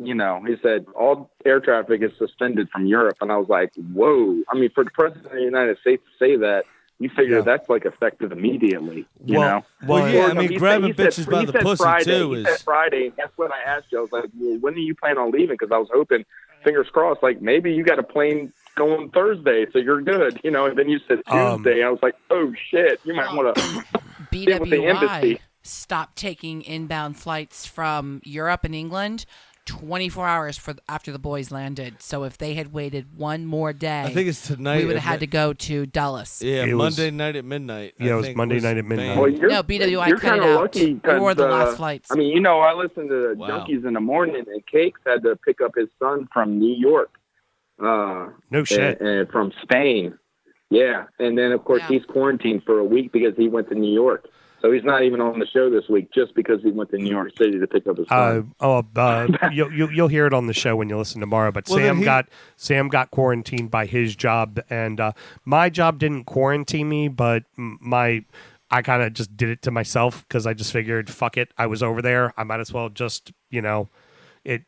he said all air traffic is suspended from Europe, and I was like, whoa. I mean, for the president of the United States to say that, you figure that's like effective immediately. You know. Well, yeah, I Or, no, mean, he grabbing said- bitches by he the said pussy Friday. too He is. said Friday, and that's when I asked you. I was like, well, when do you plan on leaving? Because I was hoping, fingers crossed, like maybe you got a plane going Thursday, so you're good. And then you said Tuesday. I was like, oh shit, you might want to get with the embassy. BWI stopped taking inbound flights from Europe and England 24 hours after the boys landed. So if they had waited one more day, I think it's tonight. we would have had to go to Dulles. Yeah, It was- Monday night at midnight. Yeah, I it was think Monday night at midnight. banned. Well, you're, No, BWI you're cut it kinda out. lucky 'cause, Or the last flights. I mean, I listened to Wow. Junkies in the morning, and Cakes had to pick up his son from New York. No shit. And from Spain. Yeah. And then, of course, Yeah. he's quarantined for a week because he went to New York. So he's not even on the show this week just because he went to New York City to pick up his son. You'll hear it on the show when you listen tomorrow. But Well, then Sam got quarantined by his job, and my job didn't quarantine me, but I kind of just did it to myself because I just figured, fuck it, I was over there, I might as well just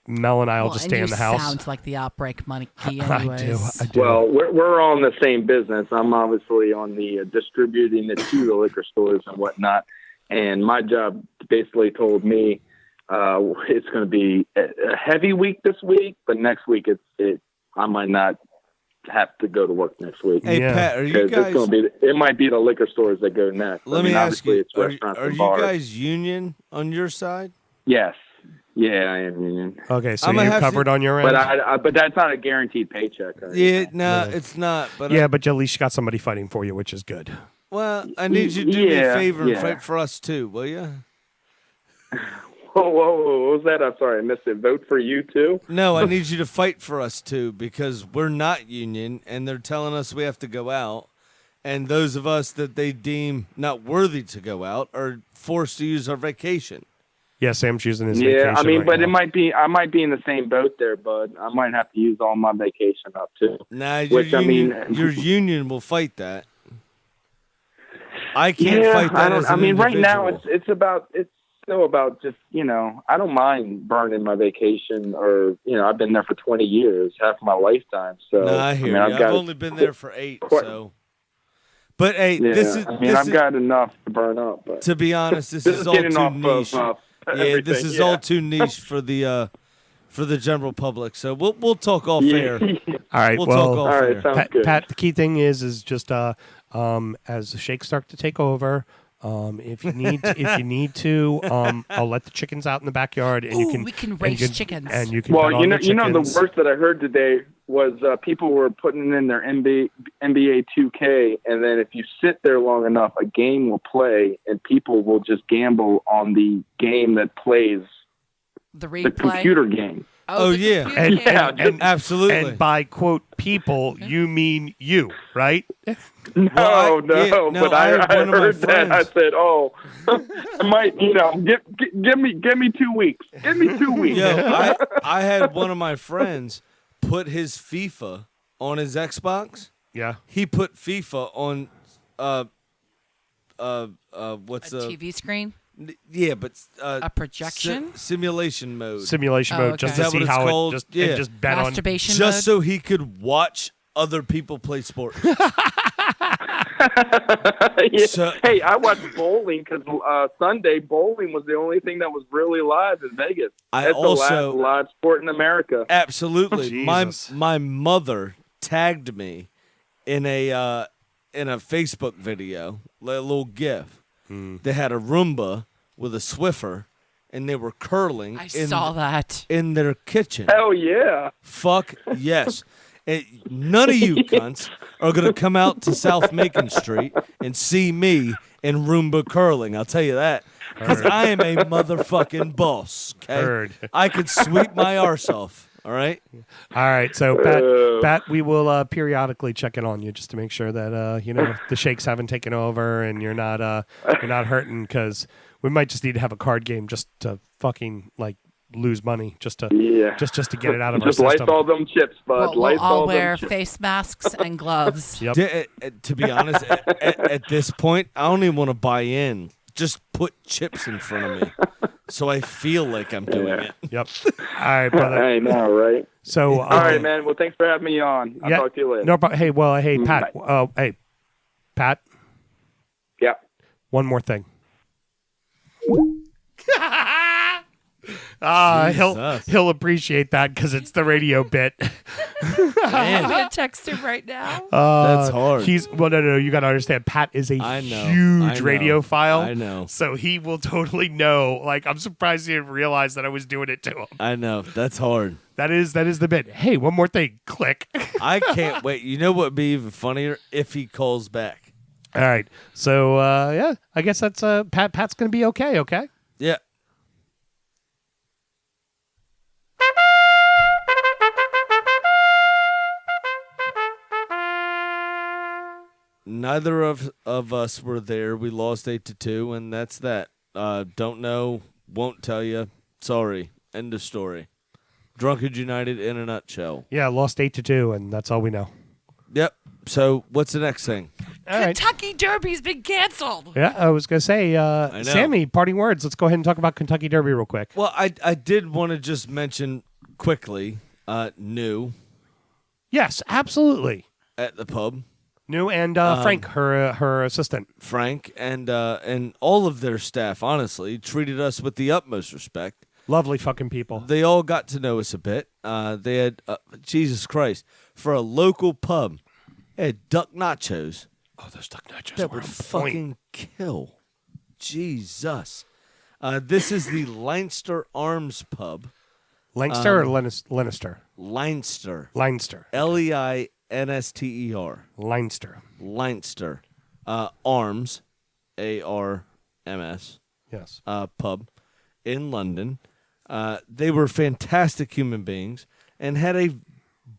Mel and I'll just stay in the house. Sounds like the outbreak monkey I anyways. do. Well, we're on the same business. I'm obviously on the distributing it to the liquor stores and whatnot. And my job basically told me it's going to be a heavy week this week, but next week I might not have to go to work next week. Hey, Yeah. Pat, are you 'Cause guys? it might be the liquor stores that go next. Let me ask obviously you: it's restaurants Are and you bars. guys union on your side? Yes. Yeah, I am union. Okay, so I'm gonna you have covered to- on your end. But that's not a guaranteed paycheck. or Yeah, anything. no, it's not. But yeah, but at least you got somebody fighting for you, which is good. well, I need you to do me a Yeah, favor and yeah. fight for us too, will you? Whoa, what was that? I'm sorry, I missed it. Vote for you too? No, I need you to fight for us too because we're not union, and they're telling us we have to go out, and those of us that they deem not worthy to go out are forced to use our vacation. Yeah, Sam's using his Yeah, vacation I mean, right but now. I might be in the same boat there, bud. I might have to use all my vacation up too. Nah, your Which, I union, mean- your union will fight that. I can't Yeah, fight that. As I an mean, right now individual. it's still about just I don't mind burning my vacation, or I've been there for 20 years, half my lifetime. So Nah, I hear you. I've got I've only been there for 8, Quite- so. But hey, yeah, this is. I mean, this I've is- got enough to burn up. But To be honest, this this is is all getting too off niche. of Yeah, everything. this is all too niche for the general public. So we'll talk off air. All right, We'll well, talk off All right, air. sounds Pat, good. Pat, the key thing is just as the shakes start to take over, if you need to, I'll let the chickens out in the backyard, and Ooh, we can raise chickens. And you can Well, bet on the chickens. the worst that I heard today was people were putting in their NBA 2K, and then if you sit there long enough, a game will play, and people will just gamble on the game that plays The the replay. computer game. Oh, the yeah. computer game. And Absolutely. And by quote people, you mean you, right? No, Well, no, no, but I I had one of my heard that. I friends- said, "Oh, I might, give me 2 weeks. Give me 2 weeks." Yo, I had one of my friends put his FIFA on his Xbox. Yeah. He put FIFA on what's A TV screen? yeah, but A projection? simulation mode. Simulation mode, okay. just Is to that see what it's how called? it just Yeah. and just bet on. Masturbation Just mode? so he could watch other people play sports. Yeah. So- Hey, I watched bowling because Sunday bowling was the only thing that was really live in Vegas. I That's also- the last live sport in America. Absolutely. Jesus. My mother tagged me in a Facebook video, a little GIF. They had a Roomba with a Swiffer, and they were curling I saw that. in their kitchen. Hell yeah! Fuck yes. None of you cunts are going to come out to South Macon Street and see me in Roomba curling. I'll tell you that. Because I am a motherfucking boss. Okay? Heard. I could sweep my arse off. All right? All right, so Pat, we will periodically check in on you just to make sure that the shakes haven't taken over and you're not hurting, because we might just need to have a card game just to fucking lose money just to get it out of our Just lights system. all them chips, bud. We'll Lights all all wear them chips. face masks and gloves. Yep. To be honest, at this point, I don't even want to buy in. Just put chips in front of me so I feel like I'm doing it. Yep. All right, brother. I know, right? So All right, man. Well, thanks for having me on. I'll talk to you later. No, but hey, Pat. Bye. Pat. Yeah. One more thing. He'll appreciate that because it's the radio bit. I'm going to text him right now. That's hard. No. You got to understand. Pat is a I know. huge radiophile. I know. So he will totally know. I'm surprised he didn't realize that I was doing it to him. I know. That's hard. That is the bit. Hey, one more thing. Click. I can't wait. You know what would be even funnier? If he calls back. All right. So yeah, I guess that's Pat's gonna be okay. Okay. Yeah. Neither of us were there. We lost 8-2, and that's that. Don't know, won't tell you. Sorry. End of story. Drunkard United in a nutshell. Yeah, lost 8-2, and that's all we know. Yep. So what's the next thing? All right. Kentucky Derby's been canceled. Yeah, I was gonna say, know. Sammy, parting words. Let's go ahead and talk about Kentucky Derby real quick. Well, I did want to just mention quickly, New Yes, absolutely. at the pub. New and Frank, her assistant. Frank and all of their staff, honestly, treated us with the utmost respect. Lovely fucking people. They all got to know us a bit. They had, Jesus Christ, for a local pub, they had duck nachos Oh, those duck nachos that were would on point. fucking kill. Jesus. This is the Leinster Arms Pub. Leinster or Leinster? Leinster. Leinster. Leinster. Leinster. Leinster. Arms, ARMS, Yes. pub in London. They were fantastic human beings and had a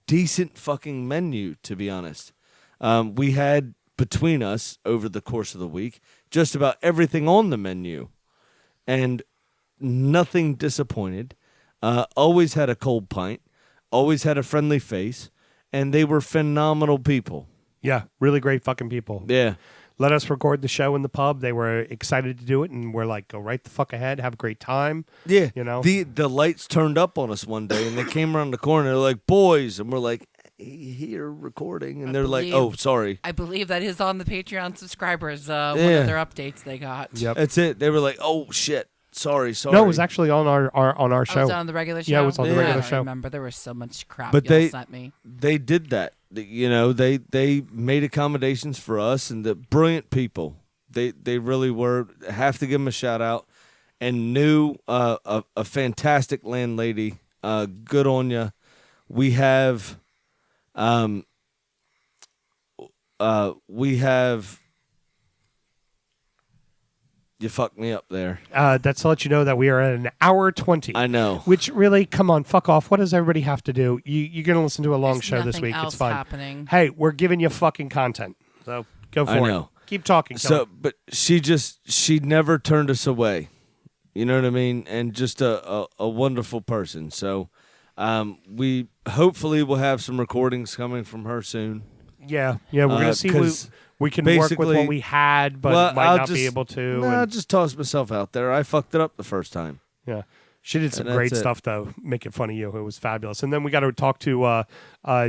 decent fucking menu, to be honest. We had, between us, over the course of the week, just about everything on the menu. And nothing disappointed. Always had a cold pint. Always had a friendly face. And they were phenomenal people. Yeah, really great fucking people. Yeah. Let us record the show in the pub. They were excited to do it, and we're like, go right the fuck ahead, have a great time. Yeah. You know? The lights turned up on us one day, and they came around the corner. They're like, boys. And we're like, here recording. And they're like, oh, sorry. I believe that is on the Patreon subscribers. One of Yeah. their updates they got. Yep. That's it. They were like, oh, shit. Sorry. No, it was actually on our show. Oh, was it on the regular show? Yeah, it was on the regular I don't show. remember. There was so much crap But y'all sent me. They did that. You know, they made accommodations for us, and the brilliant people. They really were. Have to give them a shout out. And New, a fantastic landlady. Good on you. We have, You fucked me up there. That's to let you know that we are at an hour 20. I know. Which really, come on, fuck off. What does everybody have to do? You're going to listen to a long There's show this nothing week. else It's fine. happening. Hey, we're giving you fucking content. So go for I it. know. Keep talking. So, but she never turned us away. You know what I mean? And just a wonderful person. So, we hopefully will have some recordings coming from her soon. Yeah, we're going to see. 'cause We can work with basically- what we had, but well, might I'll not be just- able to. Nah, I'll and- just toss myself out there. I fucked it up the first time. Yeah. She did some And great that's it. stuff, though, making fun of you. It was fabulous. And then we got to talk to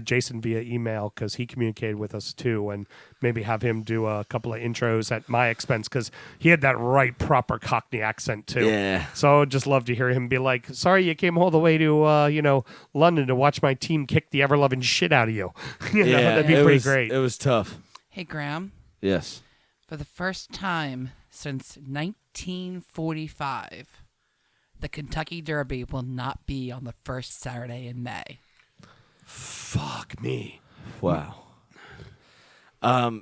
Jason via email because he communicated with us, too, and maybe have him do a couple of intros at my expense because he had that right proper Cockney accent, too. Yeah. So I'd just love to hear him be like, sorry you came all the way to, London to watch my team kick the ever-loving shit out of you. That'd be it pretty was, great. It was tough. Hey, Graham. Yes. For the first time since 1945, the Kentucky Derby will not be on the first Saturday in May. Fuck me. Wow.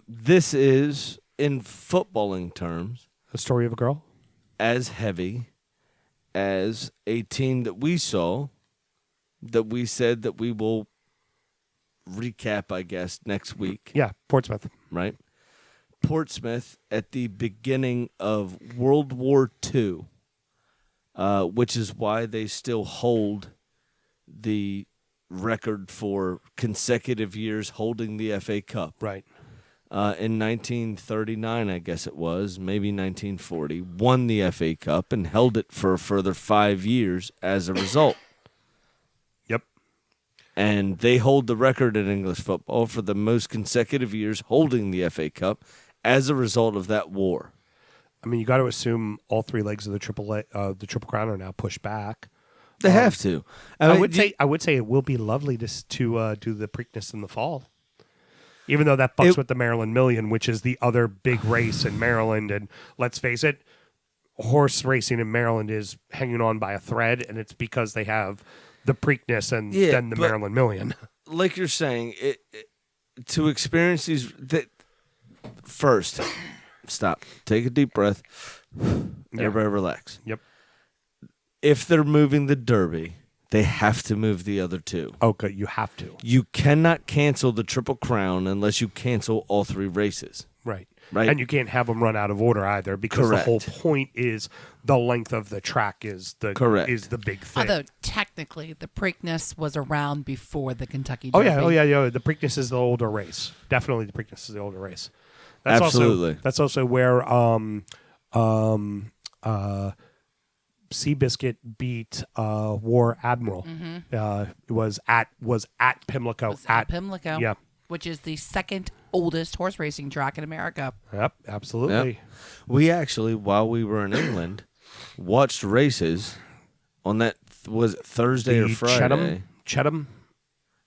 This is, in footballing terms, The story of a girl? as heavy as a team that we saw that we said that we will recap, I guess, next week, Yeah, Portsmouth. right? Portsmouth at the beginning of World War II, which is why they still hold the record for consecutive years holding the FA Cup. Right. In 1939, I guess it was, maybe 1940, won the FA Cup and held it for a further 5 years as a result. Yep. And they hold the record in English football for the most consecutive years holding the FA Cup as a result of that war. I mean, you got to assume all three legs of the Triple Crown are now pushed back. They have to. I mean, would say it will be lovely to do the Preakness in the fall, even though that fucks with the Maryland Million, which is the other big race in Maryland. And let's face it, horse racing in Maryland is hanging on by a thread, and it's because they have the Preakness and then the Maryland Million. like you're saying, to experience these, first, stop, take a deep breath, everybody relax. Yep. If they're moving the Derby, they have to move the other two. Okay, you have to. You cannot cancel the Triple Crown unless you cancel all three races. Right. Right. And you can't have them run out of order either, because Correct. the whole point is the length of the track is the Correct. is the big thing. Although technically the Preakness was around before the Kentucky Oh Derby. yeah. The Preakness is the older race. Definitely, the Preakness is the older race. Absolutely. That's also where Seabiscuit beat War Admiral. It was at Pimlico. It was at Pimlico. Yeah. Which is the second oldest horse racing track in America. Yep. Absolutely. Yep. We actually, while we were in England, watched races on that, was it Thursday or Friday? Cheltenham.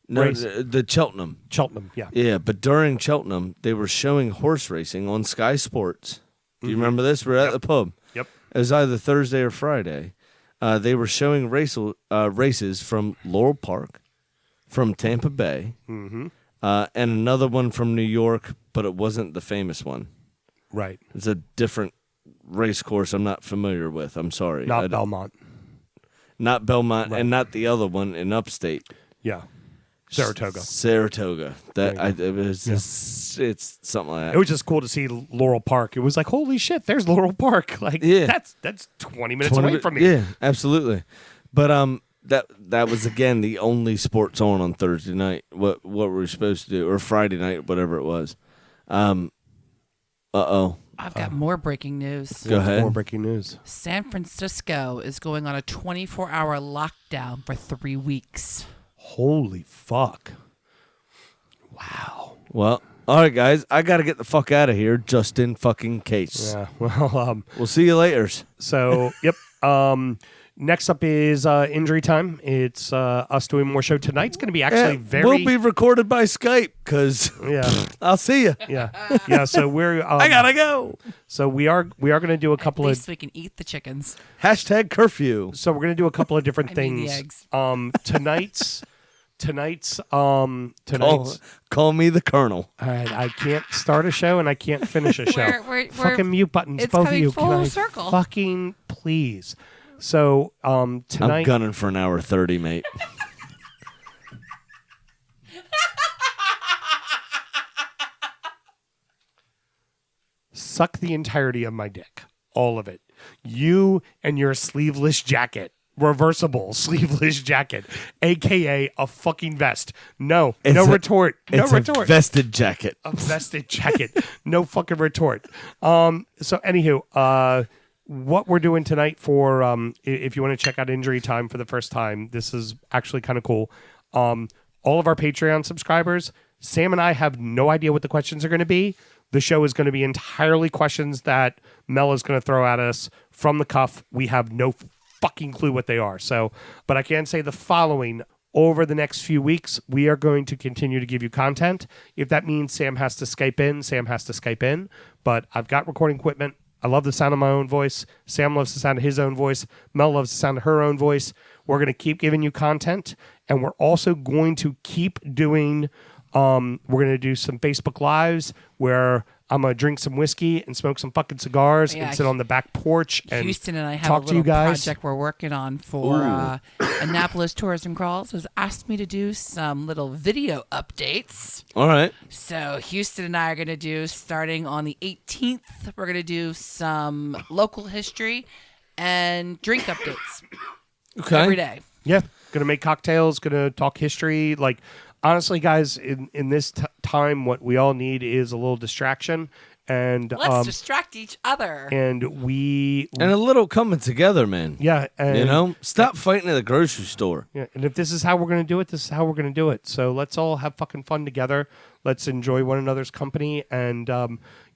No, race. the Cheltenham. Cheltenham. Yeah. Yeah, but during Cheltenham, they were showing horse racing on Sky Sports. Do you remember this? We're at the pub. Yep. It was either Thursday or Friday. They were showing races from Laurel Park, from Tampa Bay, and another one from New York, but it wasn't the famous one. Right. It's a different race course I'm not familiar with. I'm sorry. Not Belmont. Not Belmont, Right. and not the other one in upstate. Yeah. Saratoga. Saratoga. There you It was just, it's something like that. It was just cool to see Laurel Park. It was like, holy shit, there's Laurel Park. Like, Yeah. that's 20 minutes away from me. Yeah, absolutely. But that was again the only sports on Thursday night. What were we supposed to do, or Friday night, whatever it was. I've got more breaking news. Go ahead. More breaking news. San Francisco is going on a 24-hour lockdown for 3 weeks. Holy fuck. Wow. Well, all right, guys, I got to get the fuck out of here just in fucking case. Yeah. Well, We'll see you later. so, yep. Next up is Injury Time. It's us doing more show. Tonight's going to be actually We'll be recorded by Skype because Yeah. I'll see you. Yeah. So we're... I gotta go. So we are going to do a At couple of... least we can eat the chickens. #curfew. So we're going to do a couple of different I mean the things. eggs. tonight's Call me the Colonel. All right, I can't start a show and I can't finish a show. We're fucking mute buttons, it's both of coming you. full Can I circle. fucking please? So tonight, I'm gunning for an hour 30, mate. suck the entirety of my dick, all of it. You and your sleeveless jacket. Reversible sleeveless jacket, aka a fucking vest. No retort. No It's retort. a vested jacket. A vested jacket. No fucking retort. So anywho, what we're doing tonight for if you want to check out Injury Time for the first time, this is actually kind of cool. All of our Patreon subscribers, Sam and I have no idea what the questions are going to be. The show is going to be entirely questions that Mel is going to throw at us from the cuff. We have no fucking clue what they are. So, but I can say the following: over the next few weeks, we are going to continue to give you content. If that means Sam has to Skype in, Sam has to Skype in. But I've got recording equipment. I love the sound of my own voice. Sam loves the sound of his own voice. Mel loves the sound of her own voice. We're going to keep giving you content, and we're also going to keep doing. We're going to do some Facebook Lives where I'm going to drink some whiskey and smoke some fucking cigars and sit on the back porch and Houston and I have talk a to you little guys. project we're working on for Annapolis Tourism Crawls has asked me to do some little video updates. All right. So Houston and I are going to do, starting on the 18th, we're going to do some local history and drink updates Okay. every day. Yeah, going to make cocktails, going to talk history. Like, honestly, guys, in this time, what we all need is a little distraction. And Let's distract each other. and a little coming together, man. yeah, and, Stop fighting at the grocery store. yeah, and if this is how we're going to do it, this is how we're going to do it. So let's all have fucking fun together. Let's enjoy one another's company. And,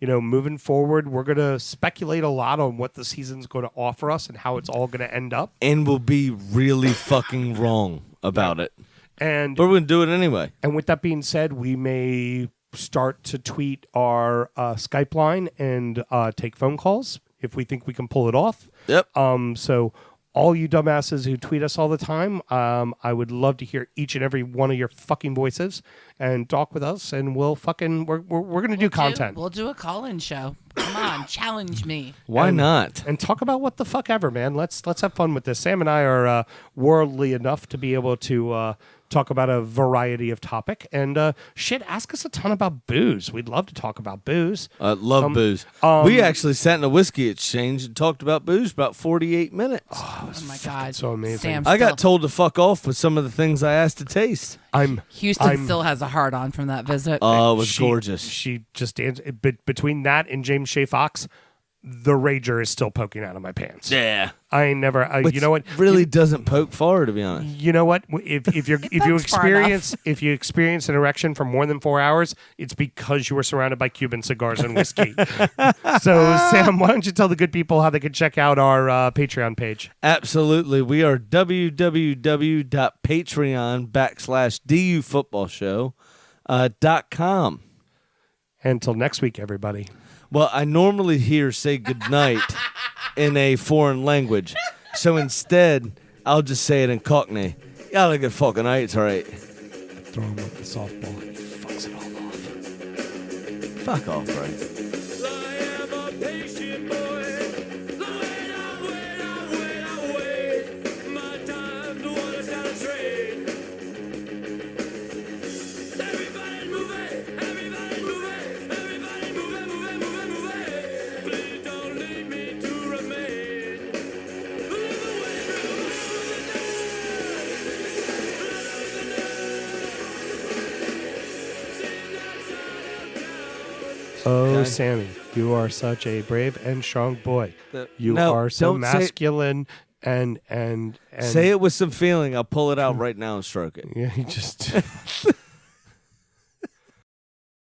moving forward, we're going to speculate a lot on what the season's going to offer us and how it's all going to end up. And we'll be really fucking wrong about it. And But we're going to do it anyway. And with that being said, we may start to tweet our Skype line and take phone calls if we think we can pull it off. Yep. So all you dumbasses who tweet us all the time, I would love to hear each and every one of your fucking voices and talk with us. And we're gonna do content. We'll do a call-in show. Come on, challenge me. Why not? And talk about what the fuck ever, man. Let's have fun with this. Sam and I are worldly enough to be able to talk about a variety of topic. And ask us a ton about booze. We'd love to talk about booze. Love booze. We actually sat in a whiskey exchange and talked about booze about 48 minutes. Oh my God. so amazing. Sam I got still- told to fuck off with some of the things I asked to taste. Houston still has a hard on from that visit. Oh, it was gorgeous. She just danced. Between that and James Shea Fox, the rager is still poking out of my pants. Yeah. I ain't never. Which you know what? really doesn't poke far, to be honest. You know what? If you pokes far experience an erection for more than 4 hours, it's because you were surrounded by Cuban cigars and whiskey. So Sam, why don't you tell the good people how they can check out our Patreon page? Absolutely. We are www.patreon.com. Until next week, everybody. Well, I normally hear say goodnight in a foreign language. So instead, I'll just say it in Cockney. Yeah, like a fucking night, it's all right. Throw him with the softball and he fucks it all off. Fuck off, right? Oh, Okay. Sammy, you are such a brave and strong boy. You No, are so don't say- masculine and Say it with some feeling. I'll pull it out right now and stroke it. yeah, you just